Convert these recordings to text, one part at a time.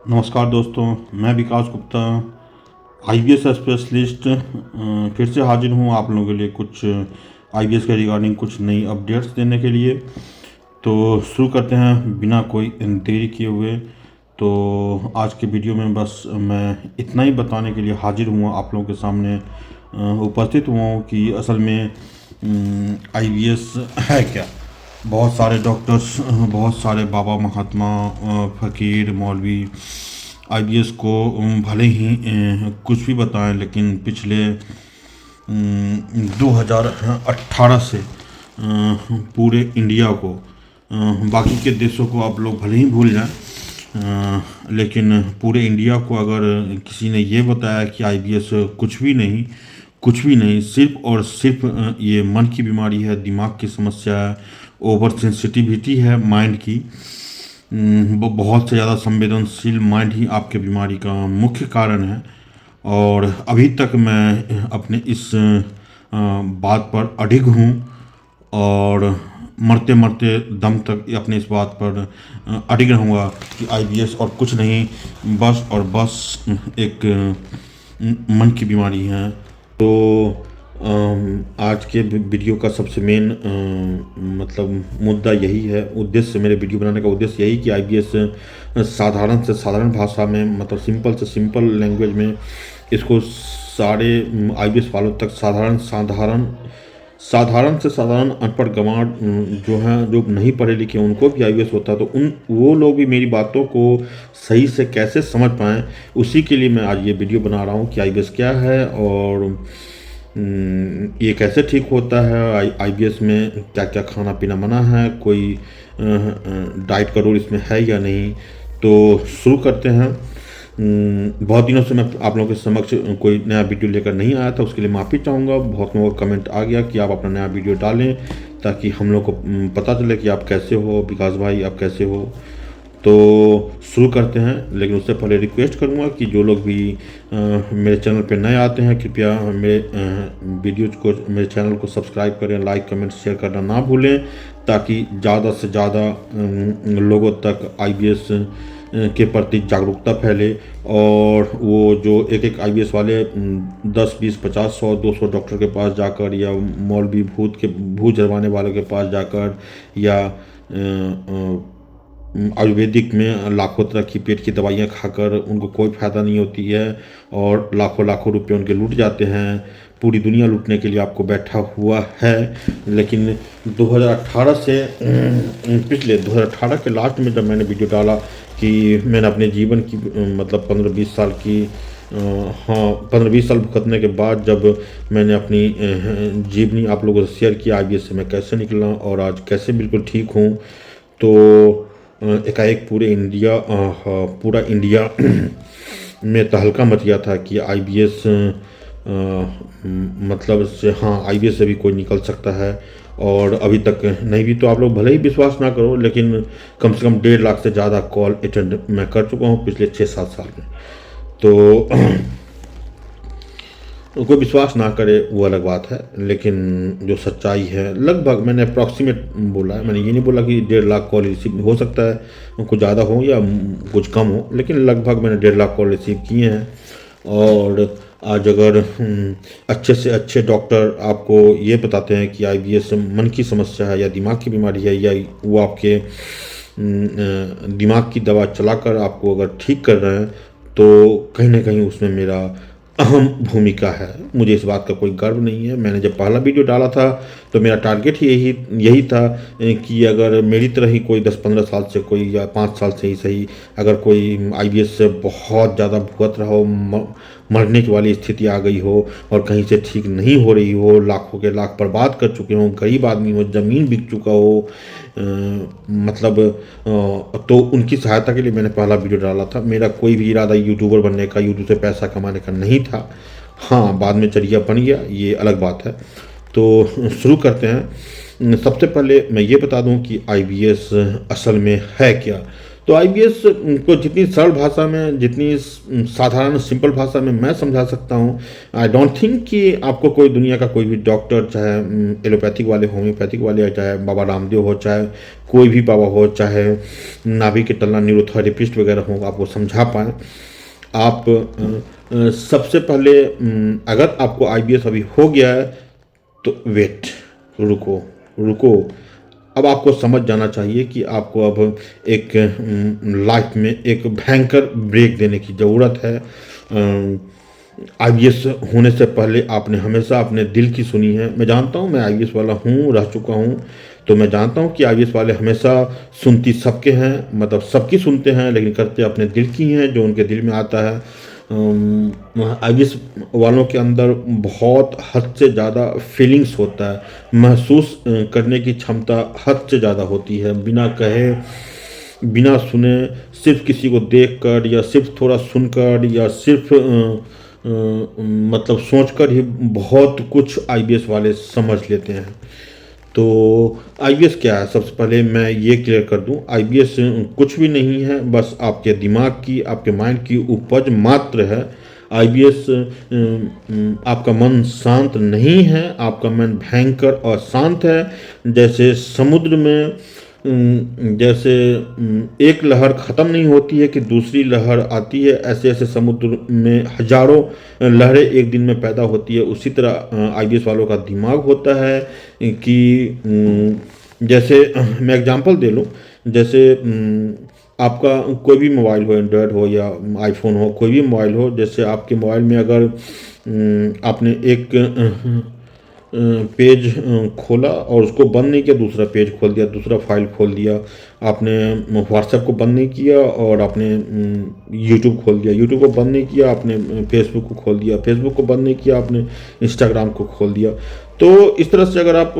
नमस्कार दोस्तों, मैं विकास गुप्ता आईबीएस स्पेशलिस्ट फिर से हाजिर हूँ आप लोगों के लिए कुछ आईबीएस के रिगार्डिंग कुछ नई अपडेट्स देने के लिए। तो शुरू करते हैं बिना कोई देरी किए हुए। तो आज के वीडियो में बस मैं इतना ही बताने के लिए हाजिर हुआ आप लोगों के सामने उपस्थित हुआ हूँ कि असल में आईबीएस है क्या। बहुत सारे डॉक्टर्स, बहुत सारे बाबा महात्मा, फ़कीर मौलवी आईबीएस को भले ही कुछ भी बताएं, लेकिन पिछले 2018 से पूरे इंडिया को, बाकी के देशों को आप लोग भले ही भूल जाएं, लेकिन पूरे इंडिया को अगर किसी ने ये बताया कि आईबीएस कुछ भी नहीं, कुछ भी नहीं, सिर्फ और सिर्फ ये मन की बीमारी है, दिमाग की समस्या है, ओवर सेंसिटिविटी है माइंड की, वो बहुत से ज़्यादा संवेदनशील माइंड ही आपके बीमारी का मुख्य कारण है। और अभी तक मैं अपने इस बात पर अडिग हूँ और मरते मरते दम तक अपने इस बात पर अडिग रहूँगा कि आईबीएस और कुछ नहीं, बस और बस एक मन की बीमारी है। तो आज के वीडियो का सबसे मेन मतलब मुद्दा यही है, उद्देश्य, मेरे वीडियो बनाने का उद्देश्य यही कि आईबीएस साधारण से साधारण भाषा में, मतलब सिंपल से सिंपल लैंग्वेज में इसको सारे आईबीएस वालों तक साधारण से साधारण अनपढ़ गंवार जो हैं, जो नहीं पढ़े लिखे, उनको भी आईबीएस होता है, तो वो लोग भी मेरी बातों को सही से कैसे समझ पाएँ, उसी के लिए मैं आज ये वीडियो बना रहा हूँ कि आईबीएस क्या है और ये कैसे ठीक होता है, आईबीएस में क्या क्या खाना पीना मना है, कोई डाइट का रूल इसमें है या नहीं। तो शुरू करते हैं। बहुत दिनों से मैं आप लोगों के समक्ष कोई नया वीडियो लेकर नहीं आया था, उसके लिए माफ़ी चाहूँगा। बहुत लोगों का कमेंट आ गया कि आप अपना नया वीडियो डालें ताकि हम लोग को पता चले कि आप कैसे हो, विकास भाई आप कैसे हो। तो शुरू करते हैं, लेकिन उससे पहले रिक्वेस्ट करूंगा कि जो लोग भी मेरे चैनल पर नए आते हैं, कृपया मेरे वीडियोज को, मेरे चैनल को सब्सक्राइब करें, लाइक कमेंट शेयर करना ना भूलें, ताकि ज़्यादा से ज़्यादा लोगों तक आईबीएस के प्रति जागरूकता फैले। और वो जो एक आईबीएस वाले 10 20 50 100 200 डॉक्टर के पास जाकर, या मौलवी भूत जरवाने वालों के पास जाकर, या आयुर्वेदिक में लाखों तरह की पेट की दवाइयाँ खाकर उनको कोई फ़ायदा नहीं होती है और लाखों लाखों रुपए उनके लूट जाते हैं। पूरी दुनिया लूटने के लिए आपको बैठा हुआ है। लेकिन 2018 से पिछले 2018 के लास्ट में जब मैंने वीडियो डाला कि मैंने अपने जीवन की मतलब 15-20 साल की, हाँ 15-20 साल भुगतने के बाद जब मैंने अपनी जीवनी आप लोगों से शेयर किया, आईबीएस से मैं कैसे निकला और आज कैसे बिल्कुल ठीक हूँ, तो एकाएक पूरा इंडिया में तहलका मच गया था कि आईबीएस मतलब से, हाँ आईबीएस से भी कोई निकल सकता है। और अभी तक नहीं भी तो आप लोग भले ही विश्वास ना करो, लेकिन कम से कम 1.5 लाख से ज़्यादा कॉल अटेंड मैं कर चुका हूँ पिछले 6-7 साल में। तो कोई विश्वास ना करे वो अलग बात है, लेकिन जो सच्चाई है, लगभग मैंने अप्रॉक्सीमेट बोला है, मैंने ये नहीं बोला कि 1.5 लाख कॉल रिसीव, हो सकता है कुछ ज़्यादा हो या कुछ कम हो, लेकिन लगभग मैंने 1.5 लाख कॉल रिसीव किए हैं। और आज अगर अच्छे से अच्छे डॉक्टर आपको ये बताते हैं कि आईबीएस मन की समस्या है या दिमाग की बीमारी है, या वो आपके दिमाग की दवा चलाकर आपको अगर ठीक कर रहे हैं, तो कहीं ना कहीं उसमें मेरा अहम भूमिका है। मुझे इस बात का कोई गर्व नहीं है। मैंने जब पहला वीडियो डाला था तो मेरा टारगेट ही यही था कि अगर मेरी तरह ही कोई 10-15 साल से कोई, या 5 साल से ही सही, अगर कोई आईबीएस से बहुत ज़्यादा भुगत रहा हो, मरने की वाली स्थिति आ गई हो और कहीं से ठीक नहीं हो रही हो, लाखों के लाख बर्बाद कर चुके हो, गरीब आदमी हो, ज़मीन बिक चुका हो, मतलब तो उनकी सहायता के लिए मैंने पहला वीडियो डाला था। मेरा कोई भी इरादा यूट्यूबर बनने का, यूट्यूब से पैसा कमाने का नहीं था। हाँ, बाद में जरिया बन गया, ये अलग बात है। तो शुरू करते हैं। सबसे पहले मैं ये बता दूं कि आईबीएस असल में है क्या। तो आईबीएस को जितनी सरल भाषा में, जितनी साधारण सिंपल भाषा में मैं समझा सकता हूँ, आई डोंट थिंक कि आपको कोई दुनिया का कोई भी डॉक्टर, चाहे एलोपैथिक वाले, होम्योपैथिक वाले, चाहे बाबा रामदेव हो, चाहे कोई भी बाबा हो, चाहे नाभि के तलना न्यूरोथेरेपिस्ट वगैरह हो, आपको समझा पाए। आप सबसे पहले अगर आपको आईबीएस अभी हो गया है तो वेट, रुको रुको। अब आपको समझ जाना चाहिए कि आपको अब एक लाइफ में एक भयंकर ब्रेक देने की ज़रूरत है। आईबीएस होने से पहले आपने हमेशा अपने दिल की सुनी है। मैं जानता हूँ, मैं आईबीएस वाला हूँ, रह चुका हूँ, तो मैं जानता हूँ कि आईबीएस वाले हमेशा सुनती सबके हैं, मतलब सबकी सुनते हैं, लेकिन करते अपने दिल की हैं, जो उनके दिल में आता है। आईबीएस वालों के अंदर बहुत हद से ज़्यादा फीलिंग्स होता है, महसूस करने की क्षमता हद से ज़्यादा होती है। बिना कहे, बिना सुने, सिर्फ किसी को देखकर या सिर्फ थोड़ा सुनकर या सिर्फ मतलब सोचकर ही बहुत कुछ आईबीएस वाले समझ लेते हैं। तो आईबीएस क्या है, सबसे पहले मैं ये क्लियर कर दूं, आईबीएस कुछ भी नहीं है, बस आपके दिमाग की, आपके माइंड की उपज मात्र है। आईबीएस आपका मन शांत नहीं है, आपका मन भयंकर और शांत है। जैसे समुद्र में जैसे एक लहर ख़त्म नहीं होती है कि दूसरी लहर आती है, ऐसे ऐसे समुद्र में हजारों लहरें एक दिन में पैदा होती है। उसी तरह आईबीएस वालों का दिमाग होता है कि जैसे मैं एग्जांपल दे लूँ, जैसे आपका कोई भी मोबाइल हो, एंड्रॉयड हो या आईफोन हो, कोई भी मोबाइल हो, जैसे आपके मोबाइल में अगर आपने एक पेज खोला और उसको बंद नहीं किया, दूसरा पेज खोल दिया, दूसरा फाइल खोल दिया, आपने व्हाट्सएप को बंद नहीं किया और आपने यूट्यूब खोल दिया, यूट्यूब को बंद नहीं किया, आपने फेसबुक को खोल दिया, फेसबुक को बंद नहीं किया, आपने इंस्टाग्राम को खोल दिया। तो इस तरह से अगर आप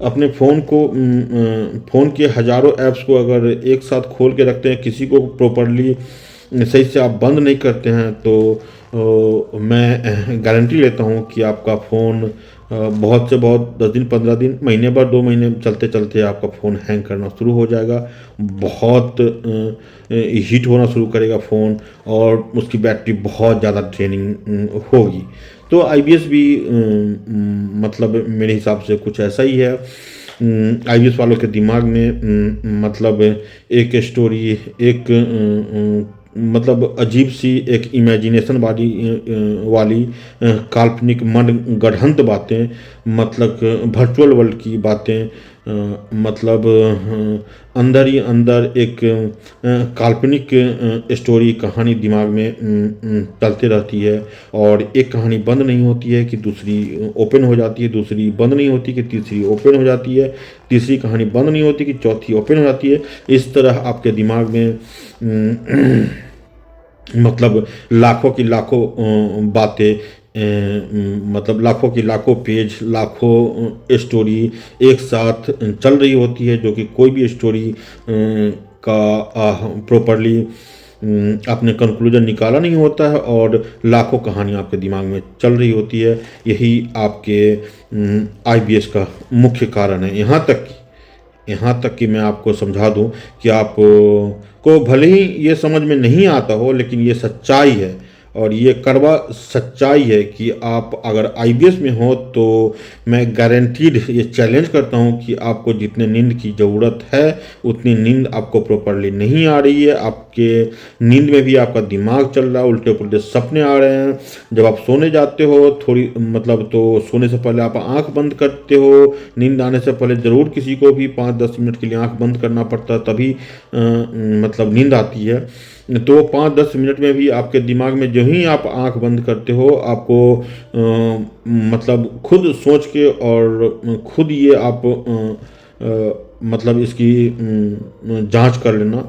अपने फ़ोन के हज़ारों ऐप्स को अगर एक साथ खोल के रखते हैं, किसी को प्रॉपरली सही से आप बंद नहीं करते हैं, तो मैं गारंटी लेता हूं कि आपका फ़ोन बहुत से बहुत 10 दिन, 15 दिन, महीने भर, 2 महीने चलते चलते आपका फ़ोन हैंग करना शुरू हो जाएगा, बहुत हीट होना शुरू करेगा फ़ोन, और उसकी बैटरी बहुत ज़्यादा ड्रेनिंग होगी। तो आईबीएस भी मतलब मेरे हिसाब से कुछ ऐसा ही है। आईबीएस वालों के दिमाग में मतलब एक स्टोरी, एक मतलब अजीब सी एक इमेजिनेशन वाली काल्पनिक मन गढ़ंत बातें, मतलब वर्चुअल वर्ल्ड की बातें, मतलब अंदर ही अंदर एक काल्पनिक स्टोरी, कहानी दिमाग में चलते रहती है, और एक कहानी बंद नहीं होती है कि दूसरी ओपन हो जाती है, दूसरी बंद नहीं होती कि तीसरी ओपन हो जाती है, तीसरी कहानी बंद नहीं होती कि चौथी ओपन हो जाती है। इस तरह आपके दिमाग में मतलब लाखों की लाखों बातें, मतलब लाखों की लाखों पेज, लाखों स्टोरी एक साथ चल रही होती है, जो कि कोई भी स्टोरी का प्रॉपरली आपने कंक्लूजन निकाला नहीं होता है, और लाखों कहानियाँ आपके दिमाग में चल रही होती है। यही आपके आईबीएस का मुख्य कारण है। यहाँ तक कि मैं आपको समझा दूं कि आप को भले ही ये समझ में नहीं आता हो, लेकिन ये सच्चाई है, और ये कड़वा सच्चाई है कि आप अगर आईबीएस में हो तो मैं गारंटीड ये चैलेंज करता हूँ कि आपको जितने नींद की ज़रूरत है उतनी नींद आपको प्रॉपरली नहीं आ रही है। आपके नींद में भी आपका दिमाग चल रहा है, उल्टे पुल्टे सपने आ रहे हैं। जब आप सोने जाते हो थोड़ी मतलब, तो सोने से पहले आप आंख बंद करते हो, नींद आने से पहले ज़रूर किसी को भी 5-10 मिनट के लिए आंख बंद करना पड़ता है, तभी मतलब नींद आती है। तो 5-10 मिनट में भी आपके दिमाग में जो ही आप आंख बंद करते हो, आपको मतलब खुद सोच के और खुद ये आप मतलब इसकी जांच कर लेना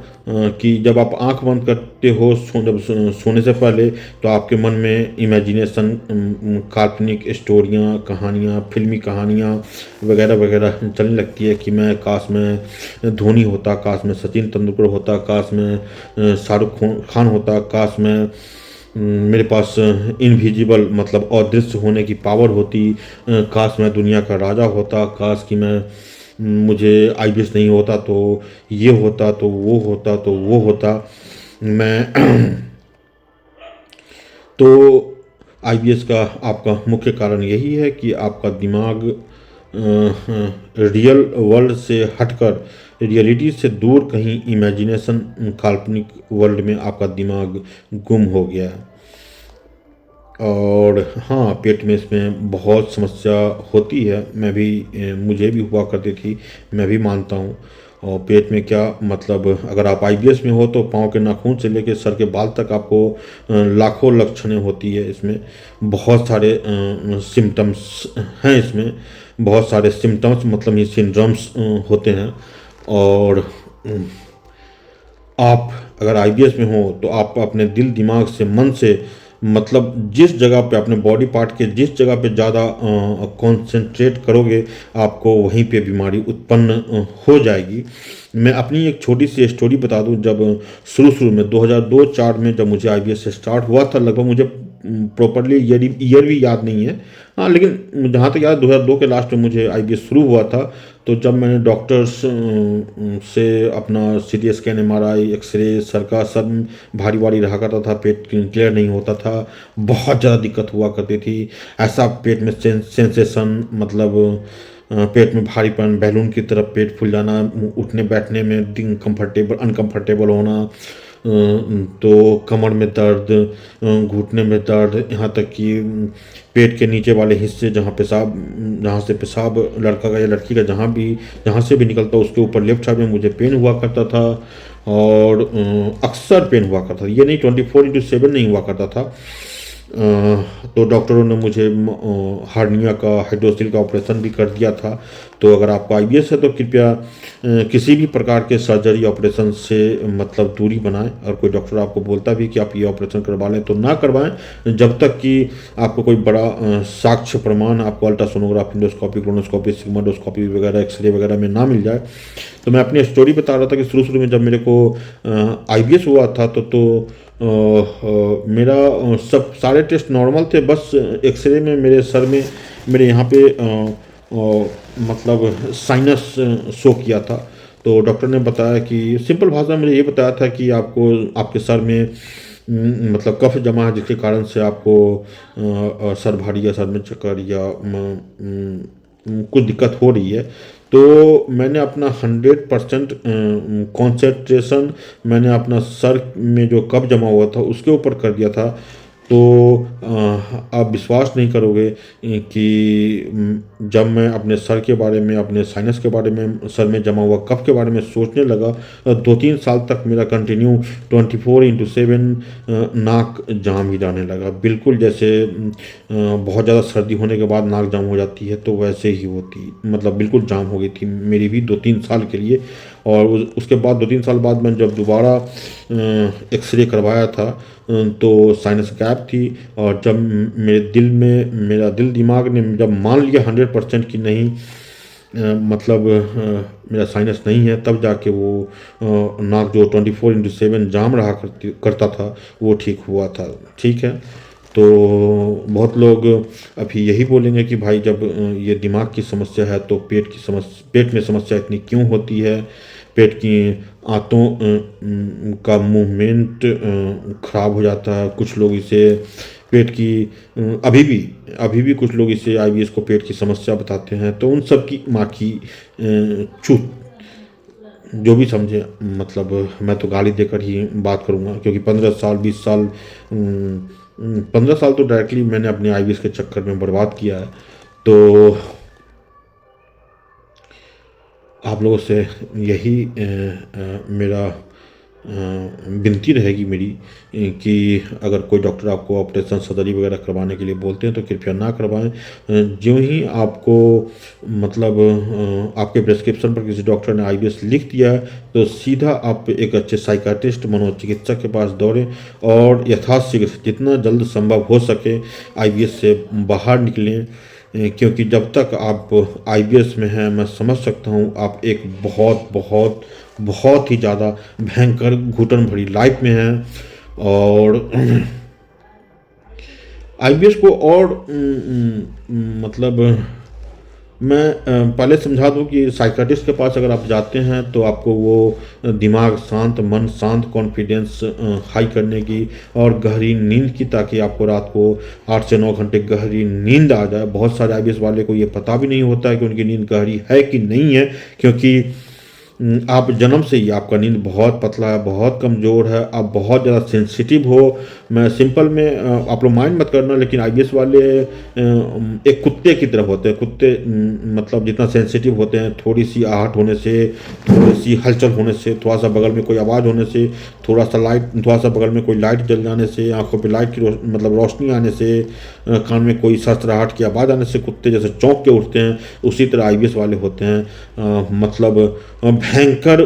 कि जब आप आंख बंद करते हो जब सोने से पहले, तो आपके मन में इमेजिनेशन, काल्पनिक स्टोरियाँ, कहानियाँ, फिल्मी कहानियाँ वगैरह वगैरह चलने लगती है कि मैं काश मैं धोनी होता, काश मैं सचिन तेंदुलकर होता, काश मैं शाहरुख खान होता, काश मैं मेरे पास इनविजिबल मतलब अदृश्य होने की पावर होती, काश मैं दुनिया का राजा होता, काश कि मैं मुझे आईबीएस नहीं होता तो ये होता, तो वो होता, तो वो होता। मैं तो आईबीएस का आपका मुख्य कारण यही है कि आपका दिमाग रियल वर्ल्ड से हटकर, रियलिटी से दूर, कहीं इमेजिनेशन, काल्पनिक वर्ल्ड में आपका दिमाग गुम हो गया है। और हाँ, पेट में इसमें बहुत समस्या होती है। मुझे भी हुआ करती थी, मैं भी मानता हूँ। और पेट में क्या मतलब, अगर आप आईबीएस में हो तो पाँव के नाखून से लेकर सर के बाल तक आपको लाखों लक्षणें होती है। इसमें बहुत सारे सिम्टम्स हैं। इसमें बहुत सारे सिम्टम्स मतलब ये सिंड्रोम्स होते हैं। और आप अगर आईबीएस में हो तो आप अपने दिल दिमाग से, मन से, मतलब जिस जगह पे, अपने बॉडी पार्ट के जिस जगह पे ज़्यादा कंसंट्रेट करोगे, आपको वहीं पे बीमारी उत्पन्न हो जाएगी। मैं अपनी एक छोटी सी स्टोरी बता दूं। जब शुरू में 2002-04 में जब मुझे आईबीएस स्टार्ट हुआ था, लगभग मुझे प्रॉपरली ईयर भी याद नहीं है। हाँ, लेकिन जहाँ तक याद, 2002 के लास्ट में मुझे आईबीएस शुरू हुआ था। तो जब मैंने डॉक्टर्स से अपना CT scan, MRI, x ray, sir का सब भारी भारी रहा करता था, पेट क्लियर नहीं होता था, बहुत ज़्यादा दिक्कत हुआ करती थी। ऐसा पेट में सेंसेशन, मतलब पेट में भारीपन, बैलून की तरफ पेट फूल जाना, उठने बैठने में दिन कंफर्टेबल अनकंफर्टेबल होना, तो कमर में दर्द, घुटने में दर्द, यहाँ तक कि पेट के नीचे वाले हिस्से जहाँ से पेशाब लड़का का या लड़की का जहाँ से भी निकलता, उसके ऊपर लेफ्ट साइड में मुझे पेन हुआ करता था। और अक्सर पेन हुआ करता था, ये नहीं 24/7 नहीं हुआ करता था। तो डॉक्टरों ने मुझे हार्निया का, हाइड्रोसिल का ऑपरेशन भी कर दिया था। तो अगर आपको आईबीएस है तो कृपया किसी भी प्रकार के सर्जरी ऑपरेशन से मतलब दूरी बनाएं। और कोई डॉक्टर आपको बोलता भी कि आप ये ऑपरेशन करवा लें तो ना करवाएं, जब तक कि आपको कोई बड़ा साक्ष्य प्रमाण आपको अल्ट्रासोनोग्राफी, इंडोस्कोपी, क्रोनोस्कोपी, सिग्माडोस्कोपी वगैरह, एक्सरे वगैरह में ना मिल जाए। तो मैं अपनी स्टोरी बता रहा था कि शुरू में जब मेरे को आईबीएस हुआ था तो मेरा सब सारे टेस्ट नॉर्मल थे। बस एक्सरे में मेरे सर में, मेरे यहाँ पे मतलब साइनस शो किया था। तो डॉक्टर ने बताया कि, सिंपल भाषा में मुझे ये बताया था कि आपको, आपके सर में मतलब कफ जमा है, जिसके कारण से आपको सर भारी या सर में चक्कर या कुछ दिक्कत हो रही है। तो मैंने अपना 100% कॉन्सेंट्रेशन मैंने अपना सर में जो कफ जमा हुआ था उसके ऊपर कर दिया था। तो आप विश्वास नहीं करोगे कि जब मैं अपने सर के बारे में, अपने साइनस के बारे में, सर में जमा हुआ कफ के बारे में सोचने लगा, 2-3 साल तक मेरा कंटिन्यू 24/7 नाक जाम ही जाने लगा। बिल्कुल जैसे बहुत ज़्यादा सर्दी होने के बाद नाक जाम हो जाती है, तो वैसे ही होती, मतलब बिल्कुल जाम हो गई थी मेरी भी 2-3 साल के लिए। और उसके बाद 2-3 साल बाद मैं जब दोबारा एक्सरे करवाया था तो साइनस गैप थी। और जब मेरा दिल दिमाग ने जब मान लिया 100% कि नहीं, मतलब मेरा साइनस नहीं है, तब जाके वो नाक जो 24/7 जाम रहा करता था वो ठीक हुआ था। ठीक है। तो बहुत लोग अभी यही बोलेंगे कि भाई जब ये दिमाग की समस्या है तो पेट में समस्या इतनी क्यों होती है, पेट की आंतों का मूवमेंट खराब हो जाता है। कुछ लोग इसे पेट की अभी भी कुछ लोग इसे आईबीएस को पेट की समस्या बताते हैं। तो उन सब की माँ की चूत, जो भी समझे, मतलब मैं तो गाली देकर ही बात करूँगा, क्योंकि 15 साल 20 साल 15 साल तो डायरेक्टली मैंने अपने आईबीएस के चक्कर में बर्बाद किया है। तो आप लोगों से यही मेरा विनती रहेगी मेरी कि अगर कोई डॉक्टर आपको ऑपरेशन, सर्जरी वगैरह करवाने के लिए बोलते हैं तो कृपया ना करवाएं। जो ही आपको मतलब आपके प्रिस्क्रिप्शन पर किसी डॉक्टर ने आईबीएस लिख दिया है तो सीधा आप एक अच्छे साइकाट्रिस्ट, मनोचिकित्सक के पास दौड़ें और यथाशीघ्र जितना जल्द संभव हो सके आईबीएस से बाहर निकलें। क्योंकि जब तक आप आईबीएस में हैं, मैं समझ सकता हूँ आप एक बहुत बहुत बहुत ही ज़्यादा भयंकर घुटन भरी लाइफ में हैं। और आईबीएस को और मतलब मैं पहले समझा दूं कि साइकियाट्रिस्ट के पास अगर आप जाते हैं तो आपको वो दिमाग शांत, मन शांत, कॉन्फिडेंस हाई करने की और गहरी नींद की, ताकि आपको रात को 8 से 9 घंटे गहरी नींद आ जाए। बहुत सारे आईबीएस वाले को ये पता भी नहीं होता है कि उनकी नींद गहरी है कि नहीं है, क्योंकि आप जन्म से ही आपका नींद बहुत पतला है, बहुत कमज़ोर है, आप बहुत ज़्यादा सेंसिटिव हो। मैं सिंपल में आप लोग माइंड मत करना, लेकिन आईबीएस वाले एक कुत्ते की तरह होते हैं। कुत्ते मतलब जितना सेंसिटिव होते हैं, थोड़ी सी आहट होने से, थोड़ी सी हलचल होने से, थोड़ा सा बगल में कोई आवाज़ होने से, थोड़ा सा बगल में कोई लाइट जल जाने से, आंखों पे लाइट की मतलब रोशनी आने से, कान में कोई सरसराहट की आवाज़ आने से कुत्ते जैसे चौंक के उठते हैं, उसी तरह आईबीएस वाले होते हैं। मतलब भयंकर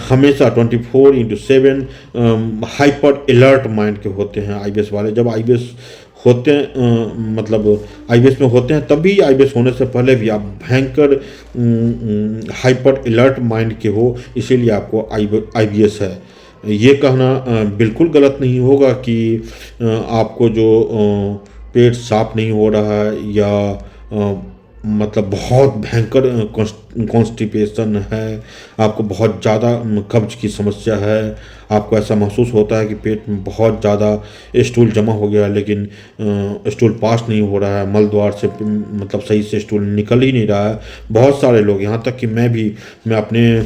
हमेशा 24/7 हाइपर अलर्ट माइंड के होते हैं आईबीएस वाले। जब आईबीएस होते हैं मतलब आईबीएस में होते हैं, तब भी आईबीएस होने से पहले भी आप भयंकर हाइपर अलर्ट माइंड के हो, इसीलिए आपको आईबीएस है। ये कहना बिल्कुल गलत नहीं होगा कि आपको जो पेट साफ नहीं हो रहा है या मतलब बहुत भयंकर कॉन्स्टिपेशन है, आपको बहुत ज़्यादा कब्ज की समस्या है, आपको ऐसा महसूस होता है कि पेट में बहुत ज़्यादा स्टूल जमा हो गया, लेकिन स्टूल पास नहीं हो रहा है, मल द्वार से मतलब सही से स्टूल निकल ही नहीं रहा है। बहुत सारे लोग, यहाँ तक कि मैं अपने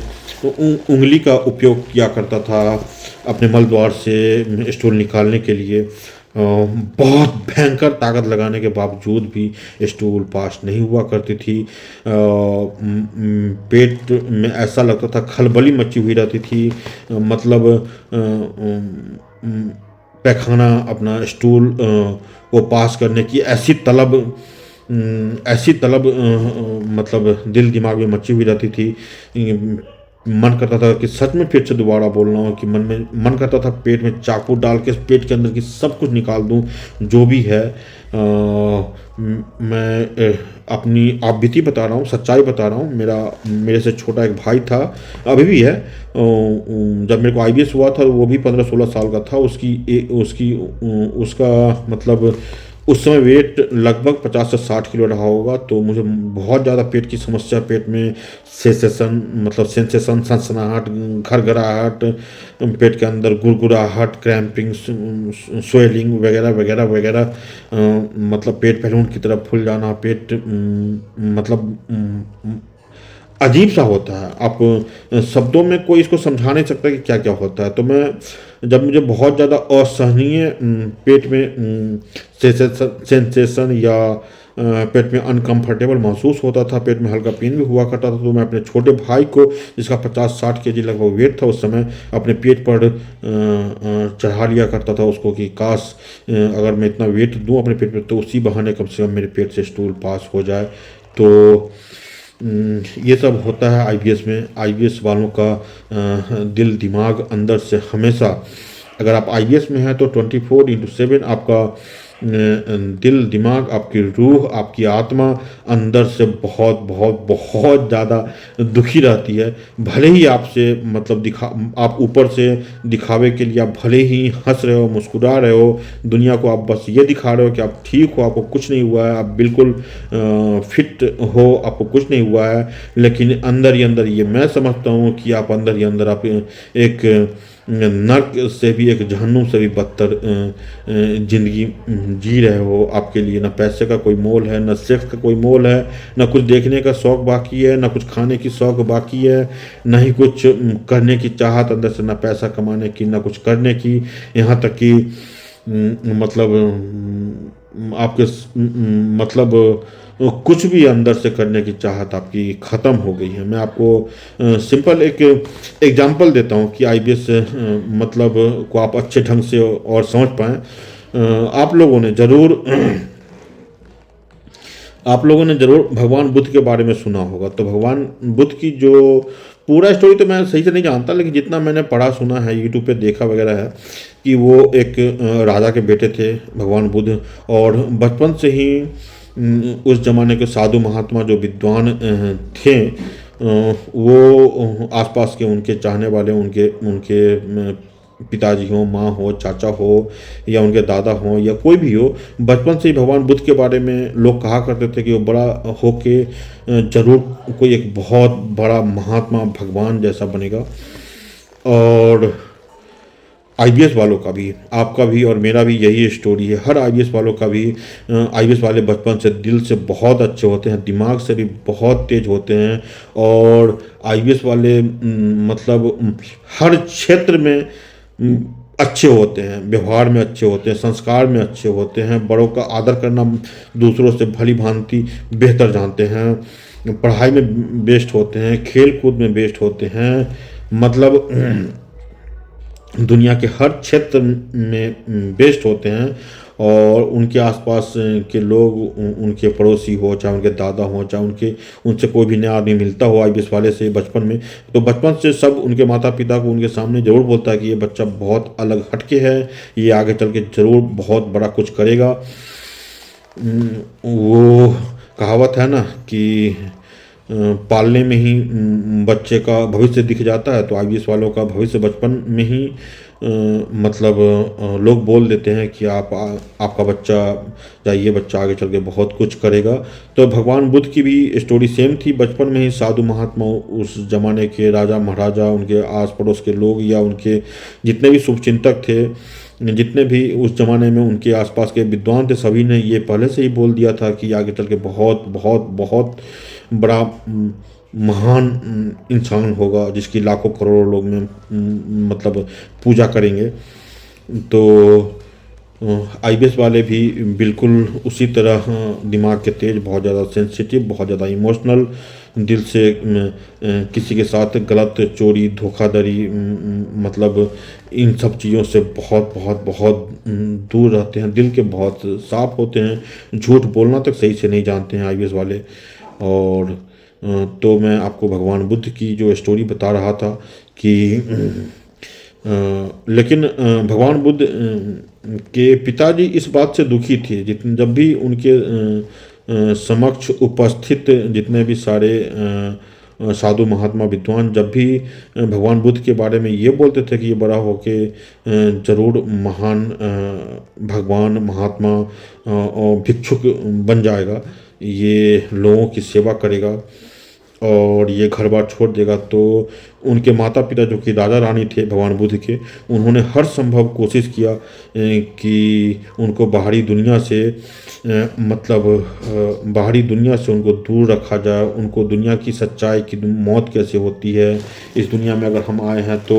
उंगली का उपयोग किया करता था अपने मल द्वार से स्टूल निकालने के लिए। बहुत भयंकर ताकत लगाने के बावजूद भी स्टूल पास नहीं हुआ करती थी। पेट में ऐसा लगता था खलबली मची हुई रहती थी। मतलब पैखाना अपना स्टूल को पास करने की ऐसी तलब मतलब दिल दिमाग में मची हुई रहती थी। मन करता था कि सच में फिर से दोबारा बोल रहा हूँ कि मन करता था पेट में चाकू डाल के पेट के अंदर की सब कुछ निकाल दूँ, जो भी है। मैं अपनी आप बीती बता रहा हूँ, सच्चाई बता रहा हूँ। मेरे से छोटा एक भाई था, अभी भी है। जब मेरे को आईबीएस हुआ था वो भी 15-16 साल का था। उसका मतलब उस समय वेट लगभग 50 से 60 किलो रहा होगा। तो मुझे बहुत ज़्यादा पेट की समस्या, पेट में सेंसेशन, सनसनाहट, घरघराहट, पेट के अंदर गुड़गुड़ाहट, क्रैम्पिंग, स्वेलिंग वगैरह वगैरह वगैरह, मतलब पेट बैलून की तरह फूल जाना, पेट मतलब अजीब सा होता है। आप शब्दों में कोई इसको समझा नहीं सकता कि क्या क्या होता है। तो जब मुझे बहुत ज़्यादा असहनीय पेट में सेंसेशन या पेट में अनकंफर्टेबल महसूस होता था, पेट में हल्का पेन भी हुआ करता था, तो मैं अपने छोटे भाई को, जिसका 50-60 केजी लगभग वेट था उस समय, अपने पेट पर चढ़ा लिया करता था उसको कि काश अगर मैं इतना वेट दूं अपने पेट पर तो उसी बहाने कम से कम मेरे पेट से स्टूल पास हो जाए। तो ये सब होता है आईबीएस में। आईबीएस वालों का दिल दिमाग अंदर से हमेशा, अगर आप आईबीएस में हैं तो 24/7 आपका दिल दिमाग, आपकी रूह, आपकी आत्मा अंदर से बहुत बहुत बहुत ज़्यादा दुखी रहती है। भले ही आपसे मतलब आप ऊपर से दिखावे के लिए आप भले ही हंस रहे हो, मुस्कुरा रहे हो, दुनिया को आप बस ये दिखा रहे हो कि आप ठीक हो, आपको कुछ नहीं हुआ है, आप बिल्कुल फिट हो, आपको कुछ नहीं हुआ है, लेकिन अंदर ही अंदर ये मैं समझता हूँ कि आप अंदर ही अंदर आप एक नर्क से भी, एक जहन्नुम से भी बदतर ज़िंदगी जी रहे हो। आपके लिए ना पैसे का कोई मोल है, ना सेक्स का कोई मोल है, ना कुछ देखने का शौक़ बाकी है, ना कुछ खाने की शौक़ बाकी है, ना ही कुछ करने की चाहत अंदर से, ना पैसा कमाने की, ना कुछ करने की। यहाँ तक कि मतलब आपके मतलब कुछ भी अंदर से करने की चाहत आपकी ख़त्म हो गई है। मैं आपको सिंपल एक एग्जांपल देता हूँ कि आईबीएस मतलब को आप अच्छे ढंग से और समझ पाएँ। आप लोगों ने ज़रूर भगवान बुद्ध के बारे में सुना होगा। तो भगवान बुद्ध की जो पूरा स्टोरी तो मैं सही से नहीं जानता, लेकिन जितना मैंने पढ़ा सुना है, यूट्यूब पे देखा वगैरह है, कि वो एक राजा के बेटे थे भगवान बुद्ध, और बचपन से ही उस ज़माने के साधु महात्मा जो विद्वान थे, वो आसपास के उनके चाहने वाले, उनके पिताजी हो, माँ हो, चाचा हो या उनके दादा हो या कोई भी हो, बचपन से ही भगवान बुद्ध के बारे में लोग कहा करते थे कि वो बड़ा होके जरूर कोई एक बहुत बड़ा महात्मा भगवान जैसा बनेगा। और आईबीएस वालों का भी, आपका भी और मेरा भी यही स्टोरी है। हर आईबीएस वालों का भी, आईबीएस वाले बचपन से दिल से बहुत अच्छे होते हैं, दिमाग से भी बहुत तेज होते हैं। और आईबीएस वाले मतलब हर क्षेत्र में अच्छे होते हैं, व्यवहार में अच्छे होते हैं, संस्कार में अच्छे होते हैं, बड़ों का आदर करना दूसरों से भली भांति बेहतर जानते हैं, पढ़ाई में बेस्ट होते हैं, खेल कूद में बेस्ट होते हैं। मतलब दुनिया के हर क्षेत्र में बेस्ट होते हैं। और उनके आसपास के लोग, उनके पड़ोसी हो, चाहे उनके दादा हो, चाहे उनसे कोई भी नया आदमी मिलता हो आईबीएस वाले से बचपन में, तो बचपन से सब उनके माता पिता को उनके सामने ज़रूर बोलता है कि ये बच्चा बहुत अलग हटके है, ये आगे चल के ज़रूर बहुत बड़ा कुछ करेगा। वो कहावत है ना कि पालने में ही बच्चे का भविष्य दिख जाता है, तो आईबीएस वालों का भविष्य बचपन में ही मतलब लोग बोल देते हैं कि आपका बच्चा या ये बच्चा आगे चल के बहुत कुछ करेगा। तो भगवान बुद्ध की भी स्टोरी सेम थी। बचपन में ही साधु महात्मा, उस जमाने के राजा महाराजा, उनके आस पड़ोस के लोग या उनके जितने भी शुभचिंतक थे, जितने भी उस ज़माने में उनके आसपास के विद्वान थे, सभी ने ये पहले से ही बोल दिया था कि आगे चल के बहुत बहुत बहुत बड़ा महान इंसान होगा, जिसकी लाखों करोड़ों लोग में मतलब पूजा करेंगे। तो आईबीएस वाले भी बिल्कुल उसी तरह दिमाग के तेज, बहुत ज़्यादा सेंसिटिव, बहुत ज़्यादा इमोशनल, दिल से किसी के साथ गलत, चोरी, धोखाधड़ी, मतलब इन सब चीज़ों से बहुत बहुत बहुत दूर रहते हैं, दिल के बहुत साफ होते हैं, झूठ बोलना तक सही से नहीं जानते हैं आईबीएस वाले। और तो मैं आपको भगवान बुद्ध की जो स्टोरी बता रहा था कि लेकिन भगवान बुद्ध के पिताजी इस बात से दुखी थे, जितने जब भी उनके समक्ष उपस्थित जितने भी सारे साधु महात्मा विद्वान जब भी भगवान बुद्ध के बारे में ये बोलते थे कि ये बड़ा होके जरूर महान भगवान, महात्मा और भिक्षुक बन जाएगा, ये लोगों की सेवा करेगा और ये घर बार छोड़ देगा, तो उनके माता पिता जो कि राजा रानी थे भगवान बुद्ध के, उन्होंने हर संभव कोशिश किया कि उनको बाहरी दुनिया से बाहरी दुनिया से उनको दूर रखा जाए, उनको दुनिया की सच्चाई की मौत कैसे होती है, इस दुनिया में अगर हम आए हैं तो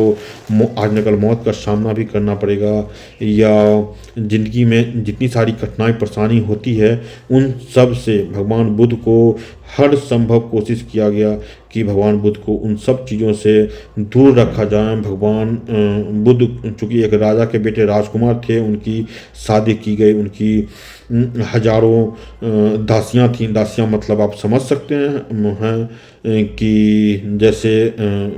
आज न कल मौत का सामना भी करना पड़ेगा, या ज़िंदगी में जितनी सारी कठिनाई परेशानी होती है उन सब से भगवान बुद्ध को हर संभव कोशिश किया गया कि भगवान बुद्ध को उन सब चीज़ों से दूर रखा जाए। भगवान बुद्ध चूँकि एक राजा के बेटे राजकुमार थे, उनकी शादी की गई, उनकी हजारों दासियां थीं। दासियां मतलब आप समझ सकते हैं कि जैसे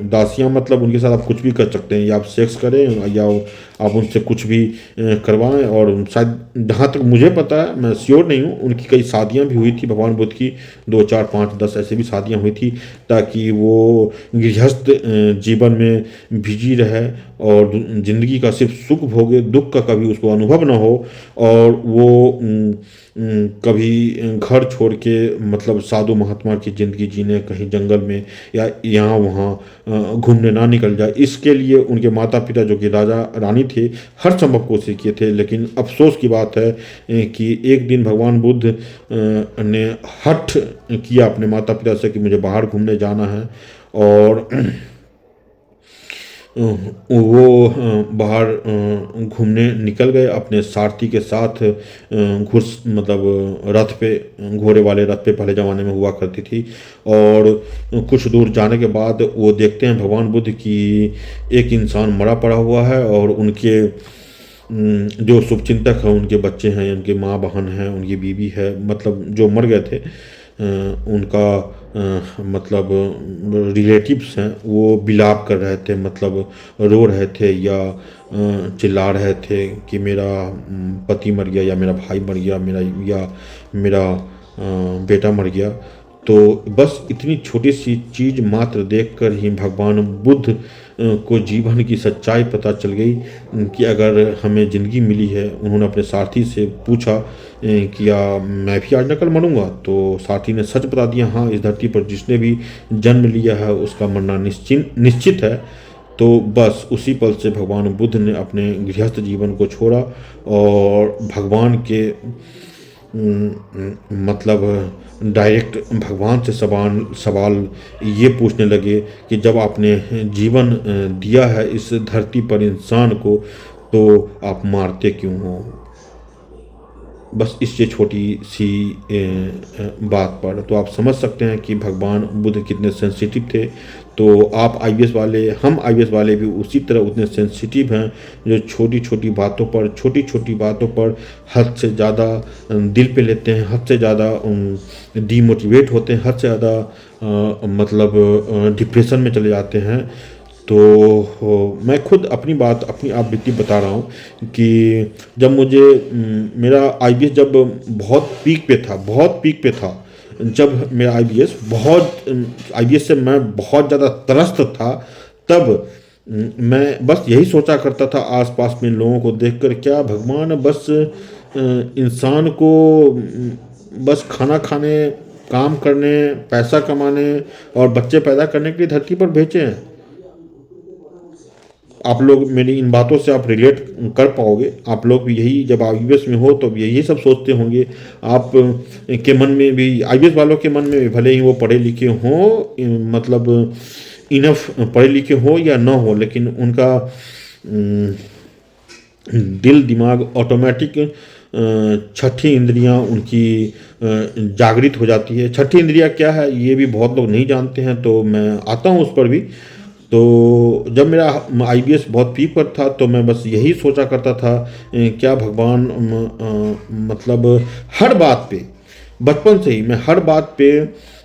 दासियां मतलब उनके साथ आप कुछ भी कर सकते हैं, या आप सेक्स करें या आप उनसे कुछ भी करवाएं। और शायद जहाँ तक मुझे पता है, मैं श्योर नहीं हूँ, उनकी कई शादियाँ भी हुई थी भगवान बुद्ध की, 2 4 5 10 ऐसे भी शादियाँ हुई थी, ताकि वो गृहस्थ जीवन में बिजी रहे और ज़िंदगी का सिर्फ सुख भोगे, दुख का कभी उसको अनुभव ना हो, और वो कभी घर छोड़ के मतलब साधु महात्मा की ज़िंदगी जीने कहीं जंगल में या यहाँ वहाँ घूमने ना निकल जाए। इसके लिए उनके माता पिता जो कि राजा रानी थे हर संभव कोशिश किए थे, लेकिन अफसोस की बात है कि एक दिन भगवान बुद्ध ने हठ किया अपने माता पिता से कि मुझे बाहर घूमने जाना है, और वो बाहर घूमने निकल गए अपने सारथी के साथ। रथ पे, घोड़े वाले रथ पे पहले ज़माने में हुआ करती थी। और कुछ दूर जाने के बाद वो देखते हैं भगवान बुद्ध की एक इंसान मरा पड़ा हुआ है, और उनके जो शुभचिंतक हैं, उनके बच्चे हैं, उनके माँ बहन हैं, उनकी बीवी है, मतलब जो मर गए थे उनका मतलब रिलेटिव्स हैं, वो बिलाप कर रहे थे, मतलब रो रहे थे या चिल्ला रहे थे कि मेरा पति मर गया, या मेरा भाई मर गया, मेरा बेटा मर गया। तो बस इतनी छोटी सी चीज़ मात्र देखकर ही भगवान बुद्ध को जीवन की सच्चाई पता चल गई कि अगर हमें ज़िंदगी मिली है। उन्होंने अपने सारथी से पूछा कि या मैं भी आज न कल मरूंगा, तो सारथी ने सच बता दिया, हाँ, इस धरती पर जिसने भी जन्म लिया है उसका मरना निश्चित है। तो बस उसी पल से भगवान बुद्ध ने अपने गृहस्थ जीवन को छोड़ा और भगवान के मतलब डायरेक्ट भगवान से सवाल ये पूछने लगे कि जब आपने जीवन दिया है इस धरती पर इंसान को, तो आप मारते क्यों हो। बस इससे छोटी सी बात पर तो आप समझ सकते हैं कि भगवान बुद्ध कितने सेंसिटिव थे। तो आप आईबीएस वाले, हम आईबीएस वाले भी उसी तरह उतने सेंसिटिव हैं, जो छोटी छोटी बातों पर हद से ज़्यादा दिल पे लेते हैं, हद से ज़्यादा डीमोटिवेट होते हैं, हद से ज़्यादा मतलब डिप्रेशन में चले जाते हैं। तो मैं खुद अपनी आप बीती बता रहा हूँ कि जब मुझे मेरा आईबीएस जब बहुत पीक पे था, जब मेरा आईबीएस से मैं बहुत ज़्यादा त्रस्त था, तब मैं बस यही सोचा करता था आसपास में लोगों को देखकर, क्या भगवान बस इंसान को बस खाना खाने, काम करने, पैसा कमाने और बच्चे पैदा करने के लिए धरती पर भेजे हैं। आप लोग मेरी इन बातों से आप रिलेट कर पाओगे। आप लोग भी यही, जब आईबीएस में हो तो यही सब सोचते होंगे। आप के मन में भी, आईबीएस वालों के मन में भी, भले ही वो पढ़े लिखे हों, मतलब इनफ पढ़े लिखे हो या ना हो, लेकिन उनका दिल दिमाग ऑटोमेटिक छठी इंद्रियां उनकी जागृत हो जाती है। छठी इंद्रियां क्या है ये भी बहुत लोग नहीं जानते हैं, तो मैं आता हूँ उस पर भी। तो जब मेरा आईबीएस बहुत पीक पर था, तो मैं बस यही सोचा करता था, क्या भगवान मतलब हर बात पे, बचपन से ही मैं हर बात पे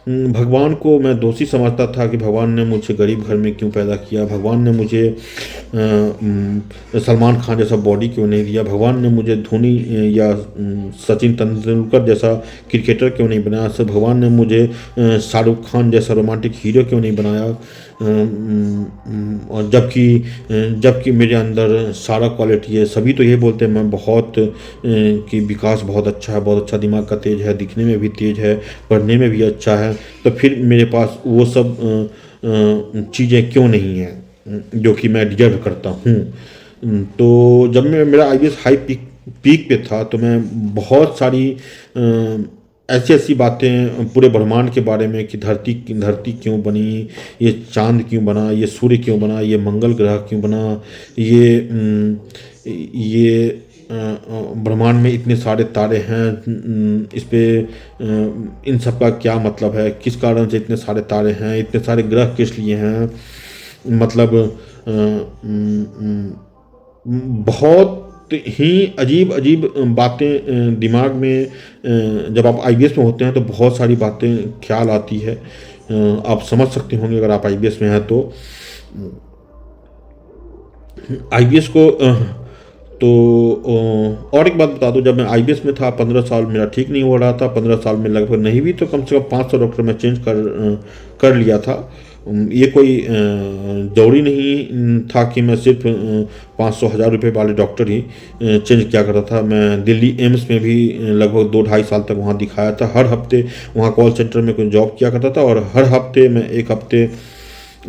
भगवान को मैं दोषी समझता था कि भगवान ने मुझे गरीब घर में क्यों पैदा किया, भगवान ने मुझे सलमान खान जैसा बॉडी क्यों नहीं दिया, भगवान ने मुझे धोनी या सचिन तेंदुलकर जैसा क्रिकेटर क्यों नहीं बनाया, सब भगवान ने मुझे शाहरुख खान जैसा रोमांटिक हीरो क्यों नहीं बनाया। और जबकि मेरे अंदर सारा क्वालिटी है। सभी तो ये बोलते हैं मैं बहुत कि विकास बहुत अच्छा है, बहुत अच्छा दिमाग का तेज है, दिखने में भी तेज है, पढ़ने में भी अच्छा है, तो फिर मेरे पास वो सब चीज़ें क्यों नहीं हैं जो कि मैं डिजर्व करता हूँ। तो जब मेरा आईबीएस हाई पीक पे था, तो मैं बहुत सारी ऐसी बातें पूरे ब्रह्मांड के बारे में कि धरती क्यों बनी, ये चांद क्यों बना, ये सूर्य क्यों बना, ये मंगल ग्रह क्यों बना, ये ब्रह्मांड में इतने सारे तारे हैं, इस पे इन सब का क्या मतलब है, किस कारण से इतने सारे तारे हैं, इतने सारे ग्रह किस लिए हैं, मतलब बहुत ही अजीब बातें दिमाग में, जब आप आईबीएस में होते हैं तो बहुत सारी बातें ख्याल आती है। आप समझ सकते होंगे अगर आप आईबीएस में हैं तो। आईबीएस को तो और एक बात बता दूं, जब मैं आईबीएस में था 15 साल मेरा ठीक नहीं हो रहा था, 15 साल में लगभग नहीं भी तो कम से कम 500 डॉक्टर मैं चेंज कर लिया था। ये कोई जरूरी नहीं था कि मैं सिर्फ 500-1000 रुपये वाले डॉक्टर ही चेंज किया करता था। मैं दिल्ली एम्स में भी लगभग 2-2.5 साल तक वहाँ दिखाया था। हर हफ्ते वहाँ कॉल सेंटर में कोई जॉब किया करता था, और हर हफ्ते मैं एक हफ्ते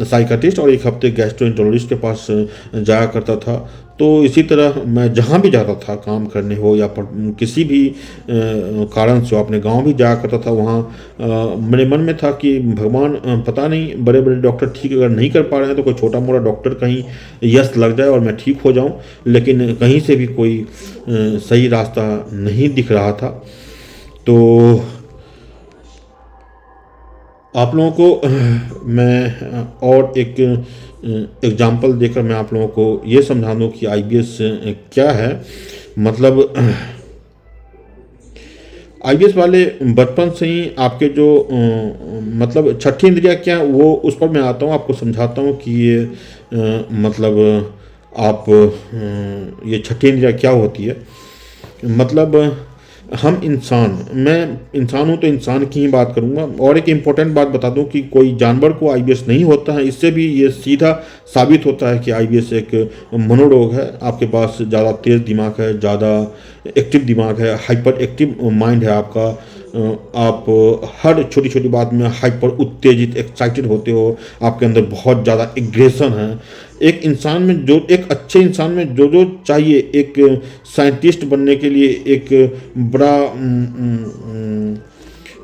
साइकाट्रिस्ट और एक हफ्ते गैस्ट्रोएंटरोलॉजिस्ट के पास जाया करता था। तो इसी तरह मैं जहाँ भी जाता था काम करने हो या किसी भी कारण से अपने गांव भी जाया करता था, वहाँ मेरे मन में था कि भगवान पता नहीं बड़े बड़े डॉक्टर ठीक अगर नहीं कर पा रहे हैं तो कोई छोटा मोटा डॉक्टर कहीं यश लग जाए और मैं ठीक हो जाऊं, लेकिन कहीं से भी कोई सही रास्ता नहीं दिख रहा था। तो आप लोगों को मैं और एक एग्जाम्पल देकर मैं आप लोगों को ये समझा दूँ कि आईबीएस क्या है। मतलब आईबीएस वाले बचपन से ही आपके जो मतलब छठी इंद्रियाँ क्या, वो उस पर मैं आता हूँ, आपको समझाता हूँ कि ये मतलब आप ये छठी इंद्रियाँ क्या होती है। मतलब हम इंसान, मैं इंसान हूँ तो इंसान की ही बात करूँगा। और एक इम्पोर्टेंट बात बता दूँ कि कोई जानवर को आईबीएस नहीं होता है, इससे भी ये सीधा साबित होता है कि आईबीएस एक मनोरोग है। आपके पास ज़्यादा तेज़ दिमाग है, ज़्यादा एक्टिव दिमाग है, हाइपर एक्टिव माइंड है आपका। आप हर छोटी छोटी बात में हाइपर उत्तेजित, एक्साइटेड होते हो। आपके अंदर बहुत ज़्यादा एग्रेशन है। एक इंसान में जो, एक अच्छे इंसान में जो जो चाहिए, एक साइंटिस्ट बनने के लिए, एक बड़ा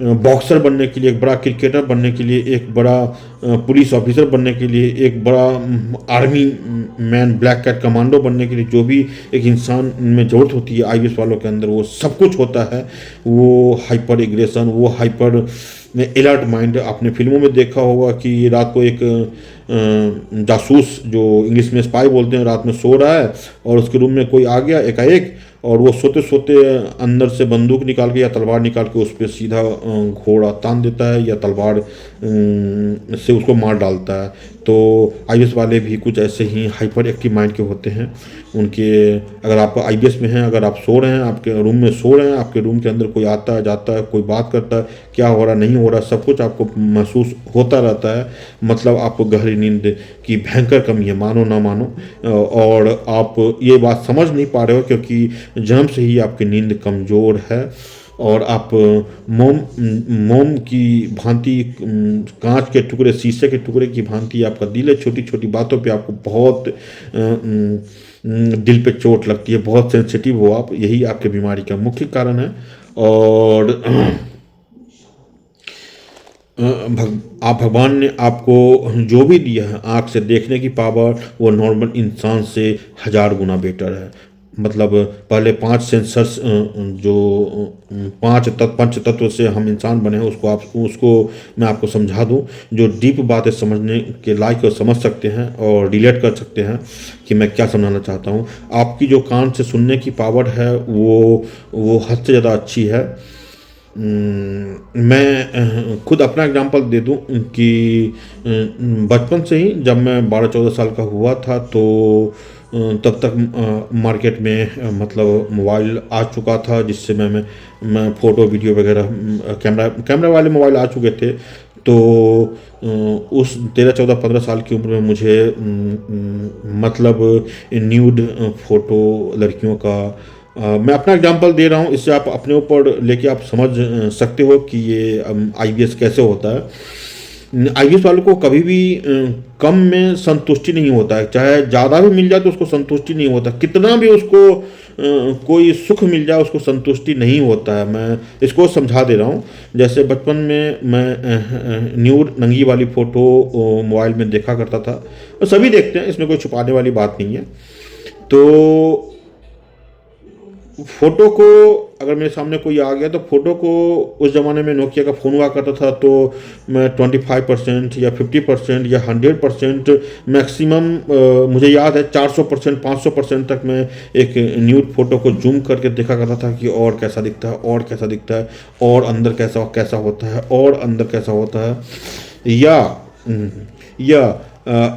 बॉक्सर बनने के लिए, एक बड़ा क्रिकेटर बनने के लिए, एक बड़ा पुलिस ऑफिसर बनने के लिए, एक बड़ा army man, black cat commando बनने के लिए, जो भी एक इंसान में ज़रूरत होती है आईबीएस वालों के अंदर वो सब कुछ होता है। वो हाइपर एग्रेशन, वो हाइपर अलर्ट माइंड। आपने फिल्मों में देखा होगा कि रात को एक जासूस, जो इंग्लिश में स्पाई बोलते हैं, रात में सो रहा है और उसके रूम में कोई आ गया एकाएक, और वो सोते सोते अंदर से बंदूक निकाल के या तलवार निकाल के उस पर सीधा घोड़ा तान देता है या तलवार से उसको मार डालता है। तो आईबीएस वाले भी कुछ ऐसे ही हाइपर एक्टिव माइंड के होते हैं। उनके, अगर आप आईबीएस में हैं, अगर आप सो रहे हैं, आपके रूम में सो रहे हैं, आपके रूम के अंदर कोई आता है जाता है, कोई बात करता है, क्या हो रहा नहीं हो रहा, सब कुछ आपको महसूस होता रहता है। मतलब आपको गहरी नींद की भयंकर कमी है, मानो ना मानो। और आप ये बात समझ नहीं पा रहे हो क्योंकि जन्म से ही आपकी नींद कमज़ोर है और आप मोम मोम की भांति, कांच के टुकड़े, शीशे के टुकड़े की भांति आपका दिल है। छोटी छोटी बातों पे आपको बहुत दिल पे चोट लगती है, बहुत सेंसिटिव हो आप। यही आपके बीमारी का मुख्य कारण है। और आप, भगवान ने आपको जो भी दिया है, आँख से देखने की पावर, वो नॉर्मल इंसान से 1000 गुना बेटर है। मतलब पहले 5 सेंसर्स, जो 5 तत्व से हम इंसान बने हैं, उसको मैं आपको समझा दूं, जो डीप बातें समझने के लायक समझ सकते हैं और रिलेट कर सकते हैं कि मैं क्या समझाना चाहता हूं। आपकी जो कान से सुनने की पावर है वो हद से ज़्यादा अच्छी है। मैं खुद अपना एग्जांपल दे दूं कि बचपन से ही जब मैं 12-14 साल का हुआ था तो तब तक मार्केट में मतलब मोबाइल आ चुका था, जिससे मैं फ़ोटो वीडियो वगैरह, कैमरा वाले मोबाइल आ चुके थे। तो उस 13-14-15 साल की उम्र में मुझे मतलब न्यूड फ़ोटो लड़कियों का, मैं अपना एग्जांपल दे रहा हूँ, इससे आप अपने ऊपर लेके आप समझ सकते हो कि ये आईबीएस कैसे होता है। आईबीएस वालों को कभी भी कम में संतुष्टि नहीं होता है, चाहे ज़्यादा भी मिल जाए तो उसको संतुष्टि नहीं होता, कितना भी उसको कोई सुख मिल जाए उसको संतुष्टि नहीं होता है। मैं इसको समझा दे रहा हूँ। जैसे बचपन में मैं न्यूड नंगी वाली फ़ोटो मोबाइल में देखा करता था, सभी देखते हैं, इसमें कोई छुपाने वाली बात नहीं है। तो फोटो को, अगर मेरे सामने कोई आ गया तो फोटो को, उस ज़माने में नोकिया का फ़ोन हुआ करता था, तो मैं 25% या 50% या 100% मैक्सिमम, मुझे याद है 400%, 500% तक मैं एक न्यूड फोटो को जूम करके देखा करता था कि और कैसा दिखता है, और कैसा दिखता है, और अंदर कैसा कैसा होता है, और अंदर कैसा होता है। या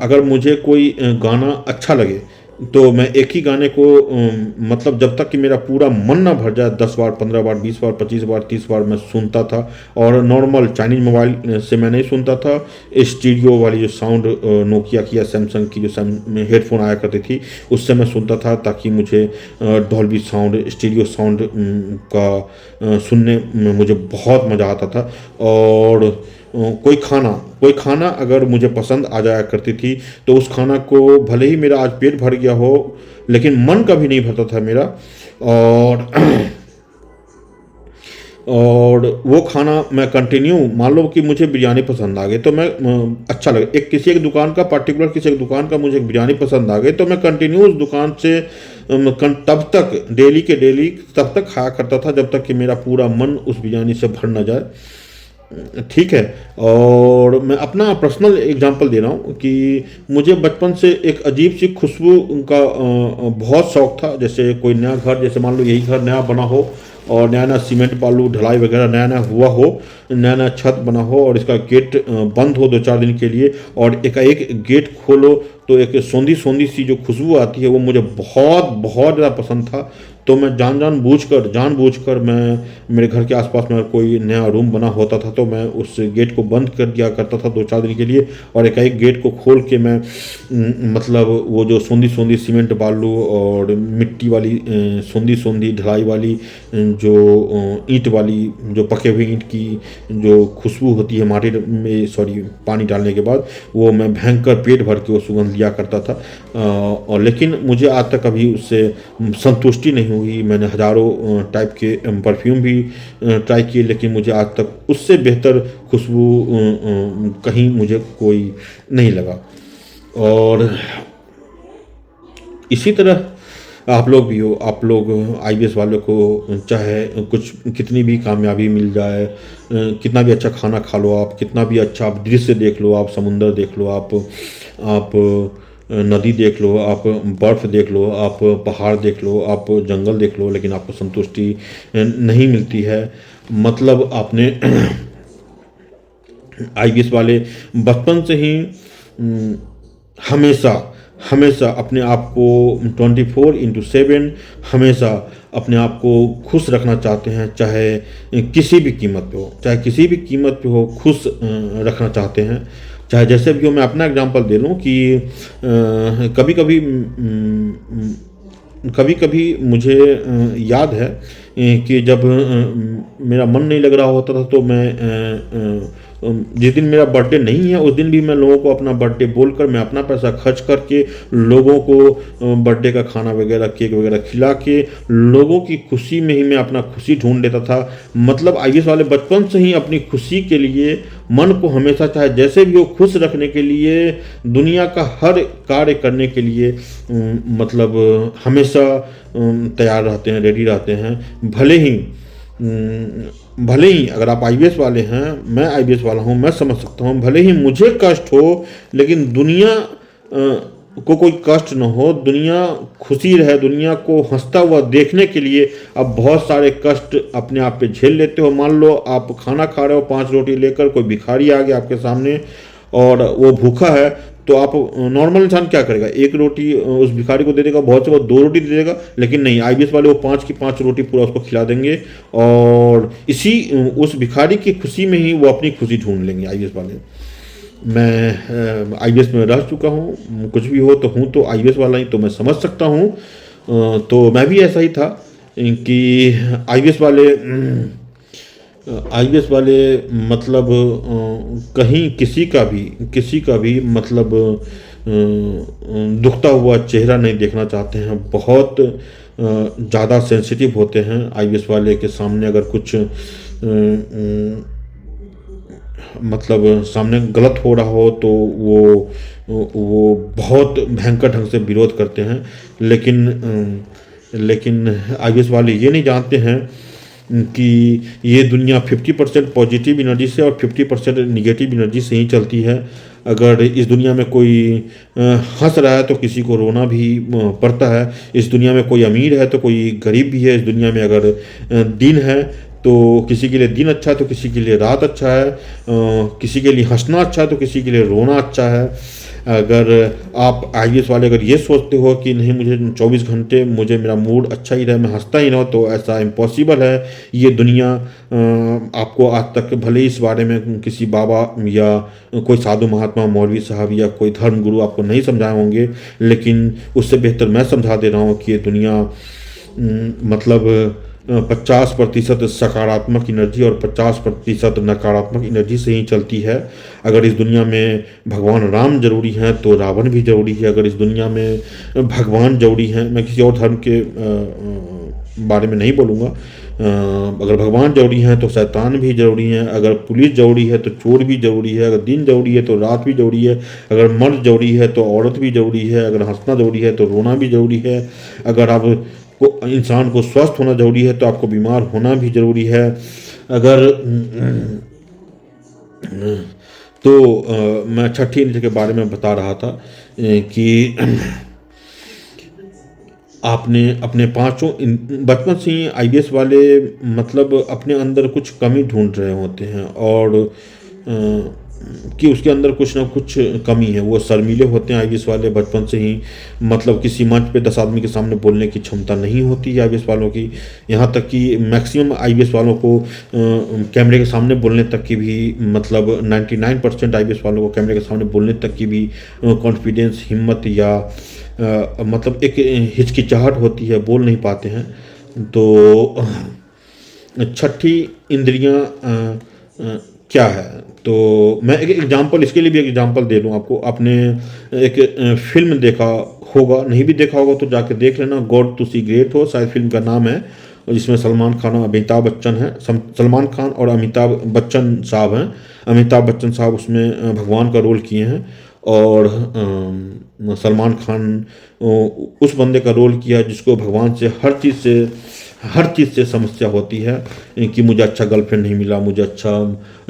अगर मुझे कोई गाना अच्छा लगे तो मैं एक ही गाने को मतलब जब तक कि मेरा पूरा मन ना भर जाए 10 बार, 15 बार, 20 बार, 25 बार, 30 बार मैं सुनता था। और नॉर्मल चाइनीज मोबाइल से मैं नहीं सुनता था, स्टीरियो वाली जो साउंड नोकिया की या सैमसंग की जो हेडफोन आया करती थी उससे मैं सुनता था, ताकि मुझे डॉल्बी साउंड, स्टीरियो साउंड का सुनने में मुझे बहुत मज़ा आता था। और कोई खाना अगर मुझे पसंद आ जाया करती थी तो उस खाना को, भले ही मेरा आज पेट भर गया हो, लेकिन मन कभी नहीं भरता था मेरा। और और वो खाना मैं कंटिन्यू, मान लो कि मुझे बिरयानी पसंद आ गई तो मैं, अच्छा लगे, किसी एक दुकान का पर्टिकुलर, किसी एक दुकान का मुझे बिरयानी पसंद आ गई तो मैं कंटिन्यू उस दुकान से तब तक डेली के डेली तब तक खाया करता था जब तक कि मेरा पूरा मन उस बिरयानी से भर न जाए। ठीक है। और मैं अपना पर्सनल एग्जांपल दे रहा हूँ कि मुझे बचपन से एक अजीब सी खुशबू का बहुत शौक था। जैसे कोई नया घर, जैसे मान लो यही घर नया बना हो और नया नया सीमेंट बालू ढलाई वगैरह नया नया हुआ हो, नया नया छत बना हो और इसका गेट बंद हो 2-4 दिन के लिए और एकाएक गेट खोलो तो एक सोंधी सोंधी सी जो खुशबू आती है वो मुझे बहुत बहुत ज़्यादा पसंद था। तो मैं जानबूझकर मैं मेरे घर के आसपास में कोई नया रूम बना होता था तो मैं उस गेट को बंद कर दिया करता था 2-4 दिन के लिए और एकाएक गेट को खोल के मैं मतलब वो जो सोंधी सोंधी सीमेंट बालू और मिट्टी वाली सोंधी सोंधी ढलाई वाली जो ईंट वाली जो पके हुए ईंट की जो खुशबू होती है माटी में सॉरी पानी डालने के बाद, वो मैं भयंकर पेट भर के वो सुगंध लिया करता था। और लेकिन मुझे आज तक कभी उससे संतुष्टि नहीं हुई। मैंने हज़ारों टाइप के परफ्यूम भी ट्राई किए लेकिन मुझे आज तक उससे बेहतर खुशबू कहीं मुझे कोई नहीं लगा। और इसी तरह आप लोग भी हो, आप लोग आईबीएस वालों को चाहे कुछ कितनी भी कामयाबी मिल जाए, कितना भी अच्छा खाना खा लो आप, कितना भी अच्छा आप दृश्य देख लो, आप समुंदर देख लो, आप नदी देख लो, आप बर्फ़ देख लो, आप पहाड़ देख लो, आप जंगल देख लो, लेकिन आपको संतुष्टि नहीं मिलती है। मतलब आपने आईबीएस वाले बचपन से ही हमेशा हमेशा अपने आप को 24/7 हमेशा अपने आप को खुश रखना चाहते हैं, चाहे किसी भी कीमत पे हो, चाहे किसी भी कीमत पे हो, खुश रखना चाहते हैं। चाहे जैसे भी हो, मैं अपना एग्जांपल दे लूँ कि कभी कभी कभी कभी मुझे याद है कि जब मेरा मन नहीं लग रहा होता था तो मैं जिस दिन मेरा बर्थडे नहीं है उस दिन भी मैं लोगों को अपना बर्थडे बोलकर मैं अपना पैसा खर्च करके लोगों को बर्थडे का खाना वगैरह केक वगैरह खिला के लोगों की खुशी में ही मैं अपना खुशी ढूंढ लेता था। मतलब आईएएस वाले बचपन से ही अपनी खुशी के लिए मन को हमेशा चाहे जैसे भी हो खुश रखने के लिए दुनिया का हर कार्य करने के लिए मतलब हमेशा तैयार रहते हैं, रेडी रहते हैं। भले ही अगर आप आईबीएस वाले हैं, मैं आईबीएस वाला हूं, मैं समझ सकता हूं, भले ही मुझे कष्ट हो लेकिन दुनिया को कोई कष्ट न हो, दुनिया खुशी रहे, दुनिया को हंसता हुआ देखने के लिए आप बहुत सारे कष्ट अपने आप पे झेल लेते हो। मान लो आप खाना खा रहे हो 5 रोटी लेकर, कोई भिखारी आ गया आपके सामने और वो भूखा है तो आप नॉर्मल इंसान क्या करेगा, 1 रोटी उस भिखारी को दे देगा, बहुत से बहुत 2 रोटी दे देगा। लेकिन नहीं, आईबीएस वाले वो 5 की 5 रोटी पूरा उसको खिला देंगे और उस भिखारी की खुशी में ही वो अपनी खुशी ढूंढ लेंगे आईबीएस वाले। मैं आईबीएस में रह चुका हूँ, कुछ भी हो तो हूँ तो आईबीएस वाला ही, तो मैं समझ सकता हूँ। तो मैं भी ऐसा ही था कि आईबीएस वाले मतलब कहीं किसी का भी मतलब दुखता हुआ चेहरा नहीं देखना चाहते हैं। बहुत ज़्यादा सेंसिटिव होते हैं आईबीएस वाले के सामने। अगर कुछ मतलब सामने गलत हो रहा हो तो वो बहुत भयंकर ढंग से विरोध करते हैं। लेकिन आईबीएस वाले ये नहीं जानते हैं कि ये दुनिया 50% पॉजिटिव एनर्जी से और 50% निगेटिव एनर्जी से ही चलती है। अगर इस दुनिया में कोई हंस रहा है तो किसी को रोना भी पड़ता है। इस दुनिया में कोई अमीर है तो कोई गरीब भी है। इस दुनिया में अगर दिन है तो किसी के लिए दिन अच्छा है तो किसी के लिए रात अच्छा है, किसी के लिए हंसना अच्छा है तो किसी के लिए रोना अच्छा है। अगर आप आईएएस वाले अगर ये सोचते हो कि नहीं मुझे 24 घंटे मुझे मेरा मूड अच्छा ही रहे, मैं हंसता ही रहूँ, तो ऐसा इम्पॉसिबल है। ये दुनिया आपको आज तक भले ही इस बारे में किसी बाबा या कोई साधु महात्मा मौलवी साहब या कोई धर्म गुरु आपको नहीं समझाए होंगे, लेकिन उससे बेहतर मैं समझा दे रहा हूँ कि ये दुनिया मतलब 50% सकारात्मक एनर्जी और 50% नकारात्मक एनर्जी से ही चलती है। अगर इस दुनिया में भगवान राम जरूरी हैं तो रावण भी जरूरी है। अगर इस दुनिया में भगवान जरूरी हैं, मैं किसी और धर्म के बारे में नहीं बोलूँगा, अगर भगवान जरूरी हैं तो शैतान भी जरूरी हैं। अगर पुलिस जरूरी है तो चोर भी जरूरी है। अगर दिन जरूरी है तो रात भी जरूरी है। अगर मर्द जरूरी है तो औरत भी जरूरी है। अगर हंसना जरूरी है तो रोना भी जरूरी है। अगर आप को इंसान को स्वस्थ होना जरूरी है तो आपको बीमार होना भी जरूरी है। अगर तो मैं छठी नीति के बारे में बता रहा था कि आपने अपने पाँचों बचपन से ही आईबीएस वाले मतलब अपने अंदर कुछ कमी ढूंढ रहे होते हैं, और कि उसके अंदर कुछ ना कुछ कमी है। वो शर्मीले होते हैं आईबीएस वाले बचपन से ही, मतलब किसी मंच पे 10 आदमी के सामने बोलने की क्षमता नहीं होती है आईबीएस वालों की। यहाँ तक कि मैक्सिमम आईबीएस वालों को कैमरे के सामने बोलने तक की भी, मतलब 99% आईबीएस वालों को कैमरे के सामने बोलने तक की भी कॉन्फिडेंस, हिम्मत या मतलब एक हिचकिचाहट होती है, बोल नहीं पाते हैं। तो छठी इंद्रियां क्या है, तो मैं एक एग्जांपल, इसके लिए भी एक एग्जांपल दे दूं आपको। आपने एक फिल्म देखा होगा, नहीं भी देखा होगा तो जाके देख लेना, गॉड टू सी ग्रेट हो शायद फिल्म का नाम है, जिसमें सलमान खान और अमिताभ बच्चन हैं। सलमान खान और अमिताभ बच्चन साहब हैं। अमिताभ बच्चन साहब उसमें भगवान का रोल किए हैं, और सलमान खान उस बंदे का रोल किया जिसको भगवान से हर चीज़ से समस्या होती है, कि मुझे अच्छा गर्लफ्रेंड नहीं मिला, मुझे अच्छा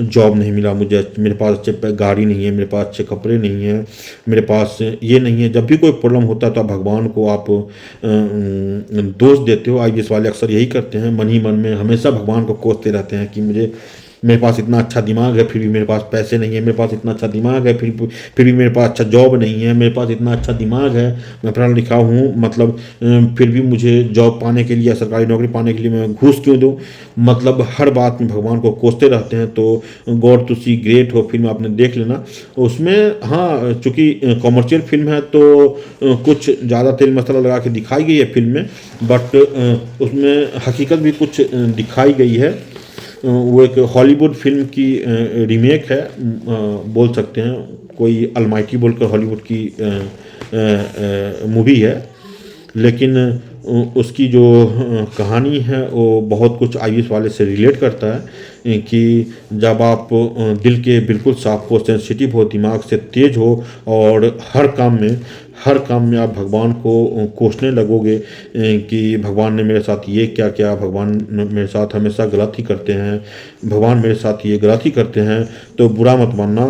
जॉब नहीं मिला, मेरे पास अच्छे गाड़ी नहीं है, मेरे पास अच्छे कपड़े नहीं है, मेरे पास ये नहीं है। जब भी कोई प्रॉब्लम होता है तो आप भगवान को आप दोष देते हो। आईबीएस वाले अक्सर यही करते हैं, मन ही मन में हमेशा भगवान को कोसते रहते हैं कि मेरे पास इतना अच्छा दिमाग है फिर भी मेरे पास पैसे नहीं है, मेरे पास इतना अच्छा दिमाग है फिर भी मेरे पास अच्छा जॉब नहीं है, मेरे पास इतना अच्छा दिमाग है, मैं पढ़ा लिखा हूँ, मतलब फिर भी मुझे जॉब पाने के लिए या सरकारी नौकरी पाने के लिए मैं घूस क्यों दूँ। मतलब हर बात में भगवान को कोसते रहते हैं। तो गॉड टू सी ग्रेट हो फिल्म आपने देख लेना। उसमें हाँ, चूँकि कॉमर्शियल फिल्म है तो कुछ ज़्यादा तेल मसाला लगा के दिखाई गई है फिल्म में, बट उसमें हकीकत भी कुछ दिखाई गई है। वो एक हॉलीवुड फिल्म की रीमेक है, बोल सकते हैं, कोई अलमाइटी बोलकर हॉलीवुड की मूवी है। लेकिन उसकी जो कहानी है वो बहुत कुछ आईएएस वाले से रिलेट करता है, कि जब आप दिल के बिल्कुल साफ हो, सेंसिटिव हो, दिमाग से तेज हो, और हर काम में आप भगवान को कोसने लगोगे कि भगवान ने मेरे साथ ये क्या किया, भगवान मेरे साथ हमेशा गलत ही करते हैं, भगवान मेरे साथ ये गलत ही करते हैं, तो बुरा मत मानना।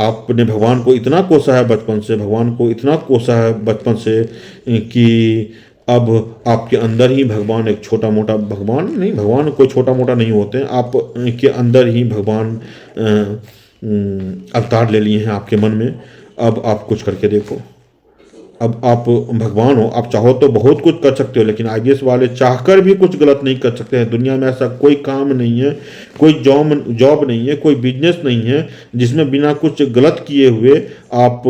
आपने भगवान को इतना कोसा है बचपन से, भगवान को इतना कोसा है बचपन से कि अब आपके अंदर ही भगवान, एक छोटा मोटा भगवान नहीं, भगवान कोई छोटा मोटा नहीं होते हैं, आप के अंदर ही भगवान अवतार ले लिए हैं आपके मन में। अब आप कुछ करके देखो, अब आप भगवान हो, आप चाहो तो बहुत कुछ कर सकते हो, लेकिन आईबीएस वाले चाहकर भी कुछ गलत नहीं कर सकते हैं। दुनिया में ऐसा कोई काम नहीं है, कोई जॉब नहीं है, कोई बिजनेस नहीं है जिसमें बिना कुछ गलत किए हुए आप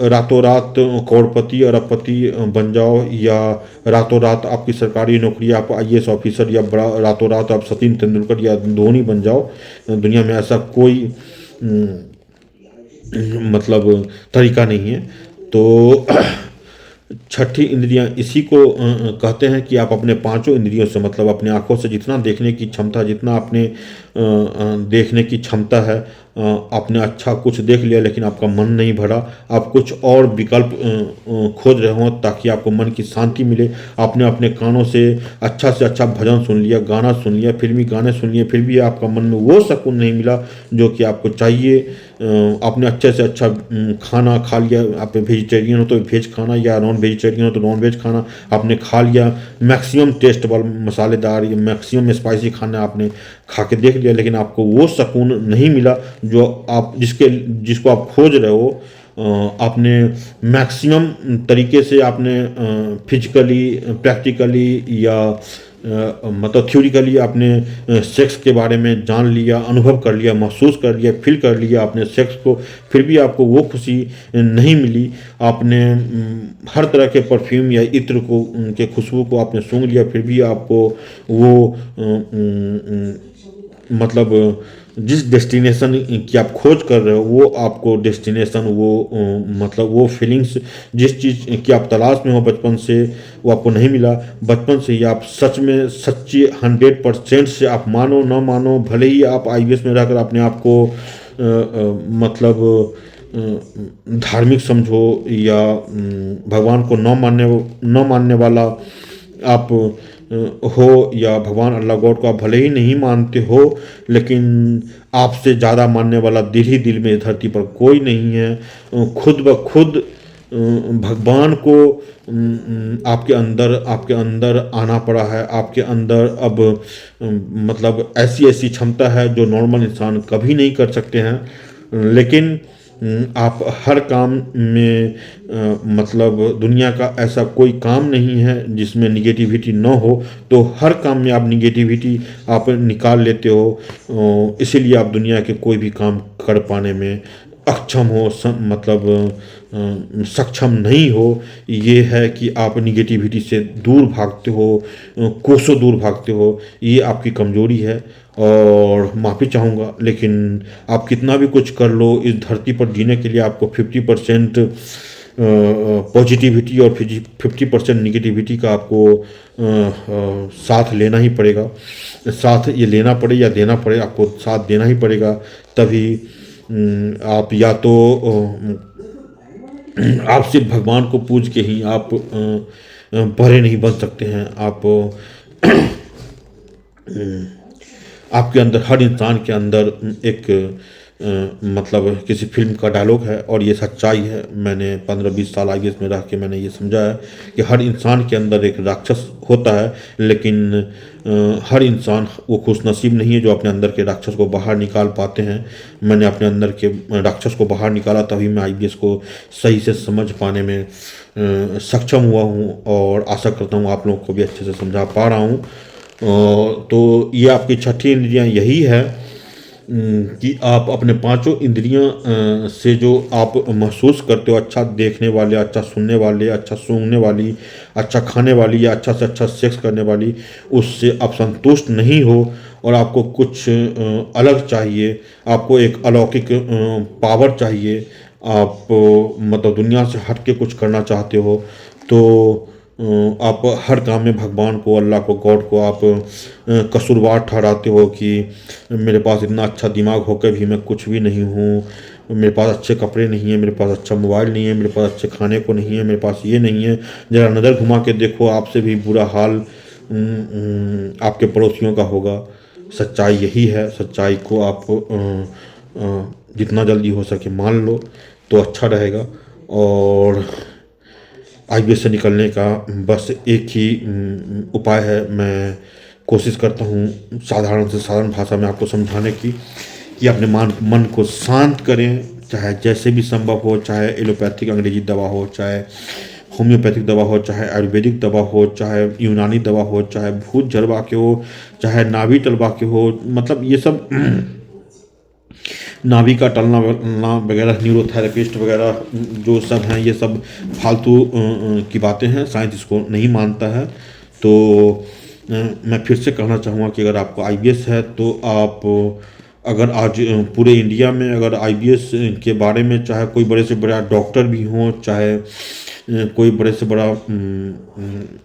रातों रात करोड़पति अरबपति बन जाओ, या रातों रात आपकी सरकारी नौकरी, आप आईएएस ऑफिसर, या बड़ा रातों रात आप सचिन तेंदुलकर या धोनी बन जाओ। दुनिया में ऐसा कोई मतलब तरीका नहीं है। तो छठी इंद्रियां इसी को कहते हैं कि आप अपने पांचों इंद्रियों से, मतलब अपने आंखों से जितना देखने की क्षमता, जितना अपने देखने की क्षमता है, आपने अच्छा कुछ देख लिया लेकिन आपका मन नहीं भरा, आप कुछ और विकल्प खोज रहे हो ताकि आपको मन की शांति मिले। आपने अपने कानों से अच्छा भजन सुन लिया, गाना सुन लिया, फिल्मी गाने सुन लिए, फिर भी आपका मन में वो सुकून नहीं मिला जो कि आपको चाहिए। आपने अच्छे से अच्छा खाना खा लिया, आप वेजिटेरियन हो तो वेज खाना, या नॉन वेजिटेरियन हो तो नॉन वेज खाना आपने खा लिया, मैक्सिमम टेस्ट वाला मसालेदार या मैक्सिमम स्पाइसी खाना आपने खा के देख लिया, लेकिन आपको वो सुकून नहीं मिला जो आप जिसको आप खोज रहे हो। आपने मैक्सिमम तरीके से आपने फिजिकली, प्रैक्टिकली या मतलब थ्योरिकली आपने सेक्स के बारे में जान लिया, अनुभव कर लिया, महसूस कर लिया, फील कर लिया आपने सेक्स को, फिर भी आपको वो खुशी नहीं मिली। आपने हर तरह के परफ्यूम या इत्र को, उनके खुशबू को आपने सूंघ लिया, फिर भी आपको वो मतलब जिस डेस्टिनेशन की आप खोज कर रहे हो वो आपको डेस्टिनेशन, वो मतलब वो फीलिंग्स, जिस चीज़ की आप तलाश में हो बचपन से, वो आपको नहीं मिला। बचपन से ही आप सच में सच्ची 100% से, आप मानो ना मानो, भले ही आप आईएएस में रहकर अपने आप को मतलब धार्मिक समझो या भगवान को न मानने वाला आप हो, या भगवान अल्लाह गॉड को आप भले ही नहीं मानते हो, लेकिन आपसे ज़्यादा मानने वाला दिल ही दिल में धरती पर कोई नहीं है। खुद ब खुद भगवान को आपके अंदर आना पड़ा है। आपके अंदर अब मतलब ऐसी ऐसी क्षमता है जो नॉर्मल इंसान कभी नहीं कर सकते हैं। लेकिन आप हर काम में मतलब दुनिया का ऐसा कोई काम नहीं है जिसमें निगेटिविटी ना हो, तो हर काम में आप निगेटिविटी आप निकाल लेते हो। इसीलिए आप दुनिया के कोई भी काम कर पाने में अक्षम हो, मतलब सक्षम नहीं हो। ये है कि आप निगेटिविटी से दूर भागते हो, कोसों दूर भागते हो। ये आपकी कमजोरी है और माफ़ी चाहूँगा, लेकिन आप कितना भी कुछ कर लो, इस धरती पर जीने के लिए आपको 50% पॉजिटिविटी और 50% निगेटिविटी का आपको साथ लेना ही पड़ेगा। साथ ये लेना पड़े या देना पड़े, आपको साथ देना ही पड़ेगा। तभी आप या तो आप सिर्फ भगवान को पूज के ही आप बड़े नहीं बन सकते हैं। आप आपके अंदर, हर इंसान के अंदर एक मतलब किसी फिल्म का डायलॉग है और ये सच्चाई है। मैंने 15-20 साल आईएएस में रह के मैंने ये समझा है कि हर इंसान के अंदर एक राक्षस होता है, लेकिन हर इंसान वो खुशनसीब नहीं है जो अपने अंदर के राक्षस को बाहर निकाल पाते हैं। मैंने अपने अंदर के राक्षस को बाहर निकाला, तभी मैं आईएएस को सही से समझ पाने में सक्षम हुआ हूँ और आशा करता हूँ आप लोगों को भी अच्छे से समझा पा रहा हूँ। तो ये आपकी छठी इंद्रियां यही है कि आप अपने पांचों इंद्रियां से जो आप महसूस करते हो, अच्छा देखने वाले, अच्छा सुनने वाले, अच्छा सूंघने वाली, अच्छा खाने वाली या अच्छा से अच्छा सेक्स करने वाली, उससे आप संतुष्ट नहीं हो और आपको कुछ अलग चाहिए। आपको एक अलौकिक पावर चाहिए। आप मतलब दुनिया से हट के कुछ करना चाहते हो, तो आप हर काम में भगवान को, अल्लाह को, गॉड को आप कसूरवार ठहराते हो कि मेरे पास इतना अच्छा दिमाग होकर भी मैं कुछ भी नहीं हूँ, मेरे पास अच्छे कपड़े नहीं है, मेरे पास अच्छा मोबाइल नहीं है, मेरे पास अच्छे खाने को नहीं है, मेरे पास ये नहीं है। ज़रा नज़र घुमा के देखो, आपसे भी बुरा हाल आपके पड़ोसियों का होगा। सच्चाई यही है। सच्चाई को आप जितना जल्दी हो सके मान लो तो अच्छा रहेगा। और आईबीएस से निकलने का बस एक ही उपाय है। मैं कोशिश करता हूँ साधारण से साधारण भाषा में आपको समझाने की कि अपने मन को शांत करें, चाहे जैसे भी संभव हो, चाहे एलोपैथिक अंग्रेजी दवा हो, चाहे होम्योपैथिक दवा हो, चाहे आयुर्वेदिक दवा हो, चाहे यूनानी दवा हो, चाहे भूत झड़वा के हो, चाहे नाभि टलवा के हो, मतलब ये सब नाभि का टलना वगैरह, न्यूरोथेरेपिस्ट वगैरह जो सब हैं, ये सब फालतू की बातें हैं। साइंस इसको नहीं मानता है। तो मैं फिर से कहना चाहूँगा कि अगर आपको आईबीएस है तो आप अगर आज पूरे इंडिया में अगर आईबीएस के बारे में चाहे कोई बड़े से बड़ा डॉक्टर भी हों, चाहे कोई बड़े से बड़ा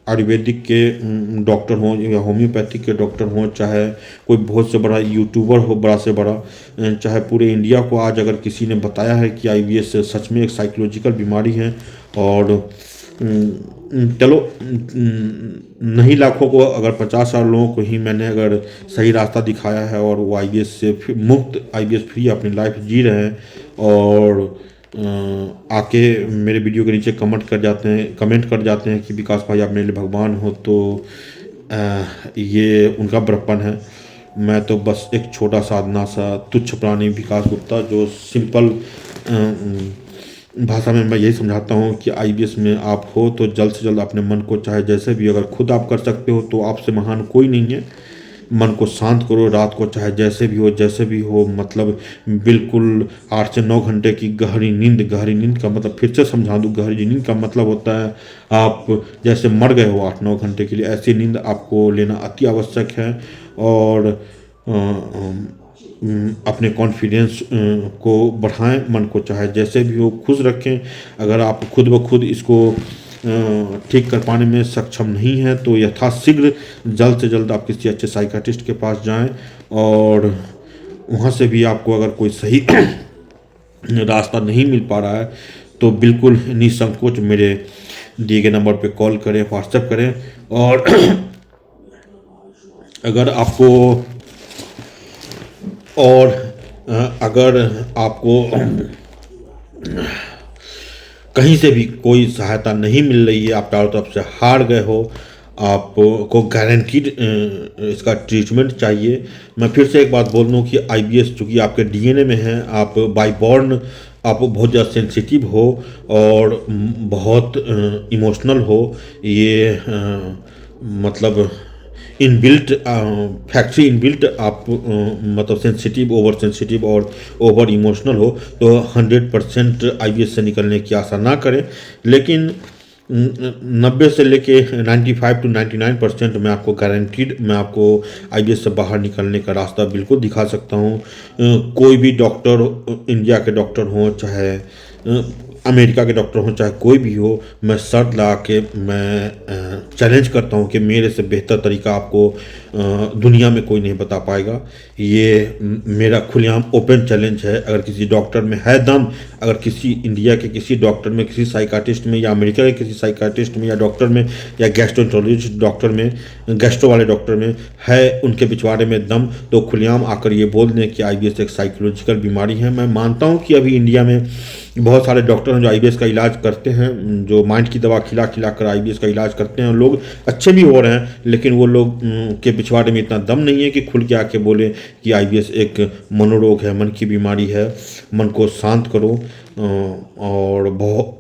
आयुर्वेदिक के डॉक्टर हों या होम्योपैथिक के डॉक्टर हों, चाहे कोई बहुत से बड़ा यूट्यूबर हो, बड़ा से बड़ा, चाहे पूरे इंडिया को आज अगर किसी ने बताया है कि आईबीएस सच में एक साइकोलॉजिकल बीमारी है और चलो नहीं लाखों को, अगर 50,000 लोगों को ही मैंने अगर सही रास्ता दिखाया है और वो आईबीएस से मुक्त, आईबीएस फ्री अपनी लाइफ जी रहे हैं और आके मेरे वीडियो के नीचे कमेंट कर जाते हैं कि विकास भाई आप मेरे लिए भगवान हो, तो ये उनका बड़प्पन है। मैं तो बस एक छोटा सा अदना सा तुच्छ प्राणी विकास गुप्ता, जो सिंपल भाषा में मैं यही समझाता हूँ कि आईबीएस में आप हो तो जल्द से जल्द अपने मन को, चाहे जैसे भी, अगर खुद आप कर सकते हो तो आपसे महान कोई नहीं है। मन को शांत करो रात को, चाहे जैसे भी हो, मतलब बिल्कुल 8 से 9 घंटे की गहरी नींद। गहरी नींद का मतलब फिर से समझा दूँ, गहरी नींद का मतलब होता है आप जैसे मर गए हो 8-9 घंटे के लिए, ऐसी नींद आपको लेना अति आवश्यक है। और अपने कॉन्फिडेंस को बढ़ाएं, मन को चाहे जैसे भी हो खुश रखें। अगर आप खुद ब खुद इसको ठीक कर पाने में सक्षम नहीं है तो यथाशीघ्र जल्द से जल्द आप किसी अच्छे साइकियाट्रिस्ट के पास जाएं और वहाँ से भी आपको अगर कोई सही रास्ता नहीं मिल पा रहा है तो बिल्कुल निसंकोच मेरे दिए गए नंबर पे कॉल करें, व्हाट्सएप करें। और अगर आपको कहीं से भी कोई सहायता नहीं मिल रही है, आप चारों तरफ से हार गए हो, आपको गारंटीड इसका ट्रीटमेंट चाहिए। मैं फिर से एक बात बोल दूं कि आईबीएस चूँकि आपके डीएनए में है, आप बाय बॉर्न आप बहुत ज़्यादा सेंसिटिव हो और बहुत इमोशनल हो। ये मतलब इनबिल्ट फैक्ट्री इनबिल्ट आप मतलब सेंसिटिव, ओवर सेंसिटिव और ओवर इमोशनल हो तो 100% आईबीएस से निकलने की आशा ना करें। लेकिन 90 से लेके 95 to 99% मैं आपको गारंटीड, मैं आपको आईबीएस से बाहर निकलने का रास्ता बिल्कुल दिखा सकता हूँ। कोई भी डॉक्टर, इंडिया के डॉक्टर हों चाहे अमेरिका के डॉक्टर हों चाहे कोई भी हो, मैं शर्त लगा के मैं चैलेंज करता हूँ कि मेरे से बेहतर तरीका आपको दुनिया में कोई नहीं बता पाएगा। ये मेरा खुलेआम ओपन चैलेंज है। अगर किसी डॉक्टर में है दम, अगर किसी इंडिया के किसी डॉक्टर में, किसी साइकाट्रिस्ट में, या अमेरिका के किसी साइकाट्रिस्ट में या डॉक्टर में, या गैस्ट्रोएंटरोलॉजिस्ट डॉक्टर में, गैस्ट्रो वाले डॉक्टर में है, उनके पिछवाड़े में दम, तो खुलेआम आकर ये बोल दें कि आईबीएस एक साइकोलॉजिकल बीमारी है। मैं मानता हूँ कि अभी इंडिया में बहुत सारे डॉक्टर हैं जो आईबीएस का इलाज करते हैं, जो माइंड की दवा खिला खिला कर आईबीएस का इलाज करते हैं, लोग अच्छे भी हो रहे हैं, लेकिन वो लोग के पिछवाड़े में इतना दम नहीं है कि खुल के आके बोले कि आईबीएस एक मनोरोग है, मन की बीमारी है, मन को शांत करो। और बहुत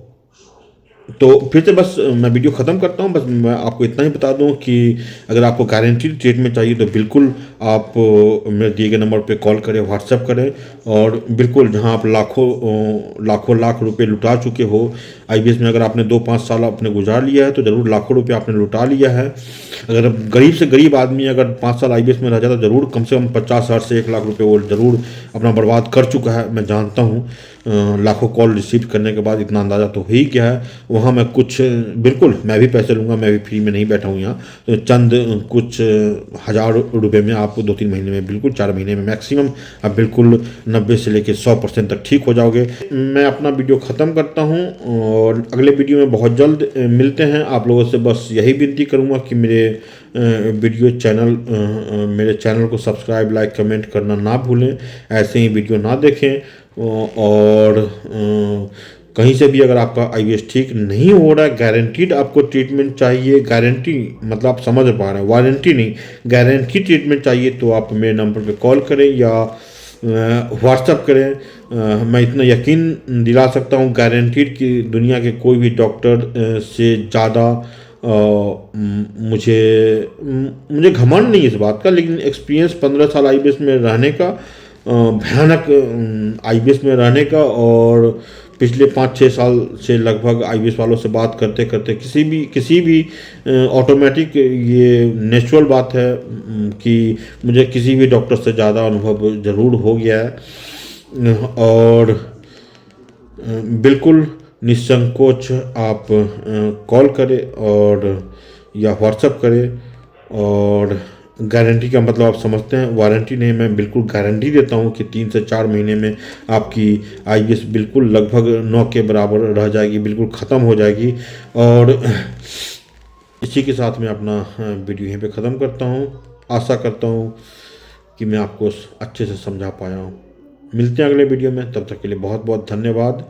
तो फिर से बस मैं वीडियो ख़त्म करता हूँ। बस मैं आपको इतना ही बता दूँ कि अगर आपको गारंटीड ट्रीटमेंट चाहिए तो बिल्कुल आप मेरे दिए गए नंबर पे कॉल करें, व्हाट्सएप करें। और बिल्कुल जहाँ आप लाखों लाख रुपए लुटा चुके हो आईबीएस में, अगर आपने 2-5 साल आपने गुजार लिया है तो ज़रूर लाखों रुपये आपने लुटा लिया है। अगर गरीब से गरीब आदमी अगर 5 साल आईबीएस में रह जाता तो ज़रूर कम से कम 50,000 से 1 लाख रुपये वो ज़रूर अपना बर्बाद कर चुका है। मैं जानता हूँ, लाखों कॉल रिसीव करने के बाद इतना अंदाज़ा तो हो ही गया है। वहाँ मैं कुछ बिल्कुल मैं भी पैसे लूँगा, मैं भी फ्री में नहीं बैठा हूँ यहाँ। तो चंद कुछ हज़ार रुपये में आप 2-3 महीने में, बिल्कुल 4 महीने में मैक्सिमम आप बिल्कुल 90 से लेकर 100% तक ठीक हो जाओगे। मैं अपना वीडियो ख़त्म करता हूँ और अगले वीडियो में बहुत जल्द मिलते हैं। आप लोगों से बस यही विनती करूँगा कि मेरे चैनल को सब्सक्राइब, लाइक, कमेंट करना ना भूलें, ऐसे ही वीडियो ना देखें। और कहीं से भी अगर आपका आईबीएस ठीक नहीं हो रहा है, गारंटीड आपको ट्रीटमेंट चाहिए, गारंटी मतलब आप समझ पा रहे हैं, वारंटी नहीं, गारंटी ट्रीटमेंट चाहिए, तो आप मेरे नंबर पे कॉल करें या व्हाट्सअप करें। मैं इतना यकीन दिला सकता हूँ गारंटीड कि दुनिया के कोई भी डॉक्टर से ज़्यादा मुझे घमंड नहीं है इस बात का, लेकिन एक्सपीरियंस 15 साल आईबीएस में रहने का, भयानक आईबीएस में रहने का, और पिछले 5-6 साल से लगभग आईबीएस वालों से बात करते करते किसी भी ऑटोमेटिक ये नेचुरल बात है कि मुझे किसी भी डॉक्टर से ज़्यादा अनुभव ज़रूर हो गया है। और बिल्कुल निसंकोच आप कॉल करें और या व्हाट्सएप करें। और गारंटी का मतलब आप समझते हैं, वारंटी नहीं, मैं बिल्कुल गारंटी देता हूं कि 3 से 4 महीने में आपकी आईबीएस बिल्कुल लगभग 9 के बराबर रह जाएगी, बिल्कुल ख़त्म हो जाएगी। और इसी के साथ मैं अपना वीडियो यहीं पे ख़त्म करता हूं। आशा करता हूं कि मैं आपको अच्छे से समझा पाया हूं। मिलते हैं अगले वीडियो में, तब तक के लिए बहुत बहुत धन्यवाद।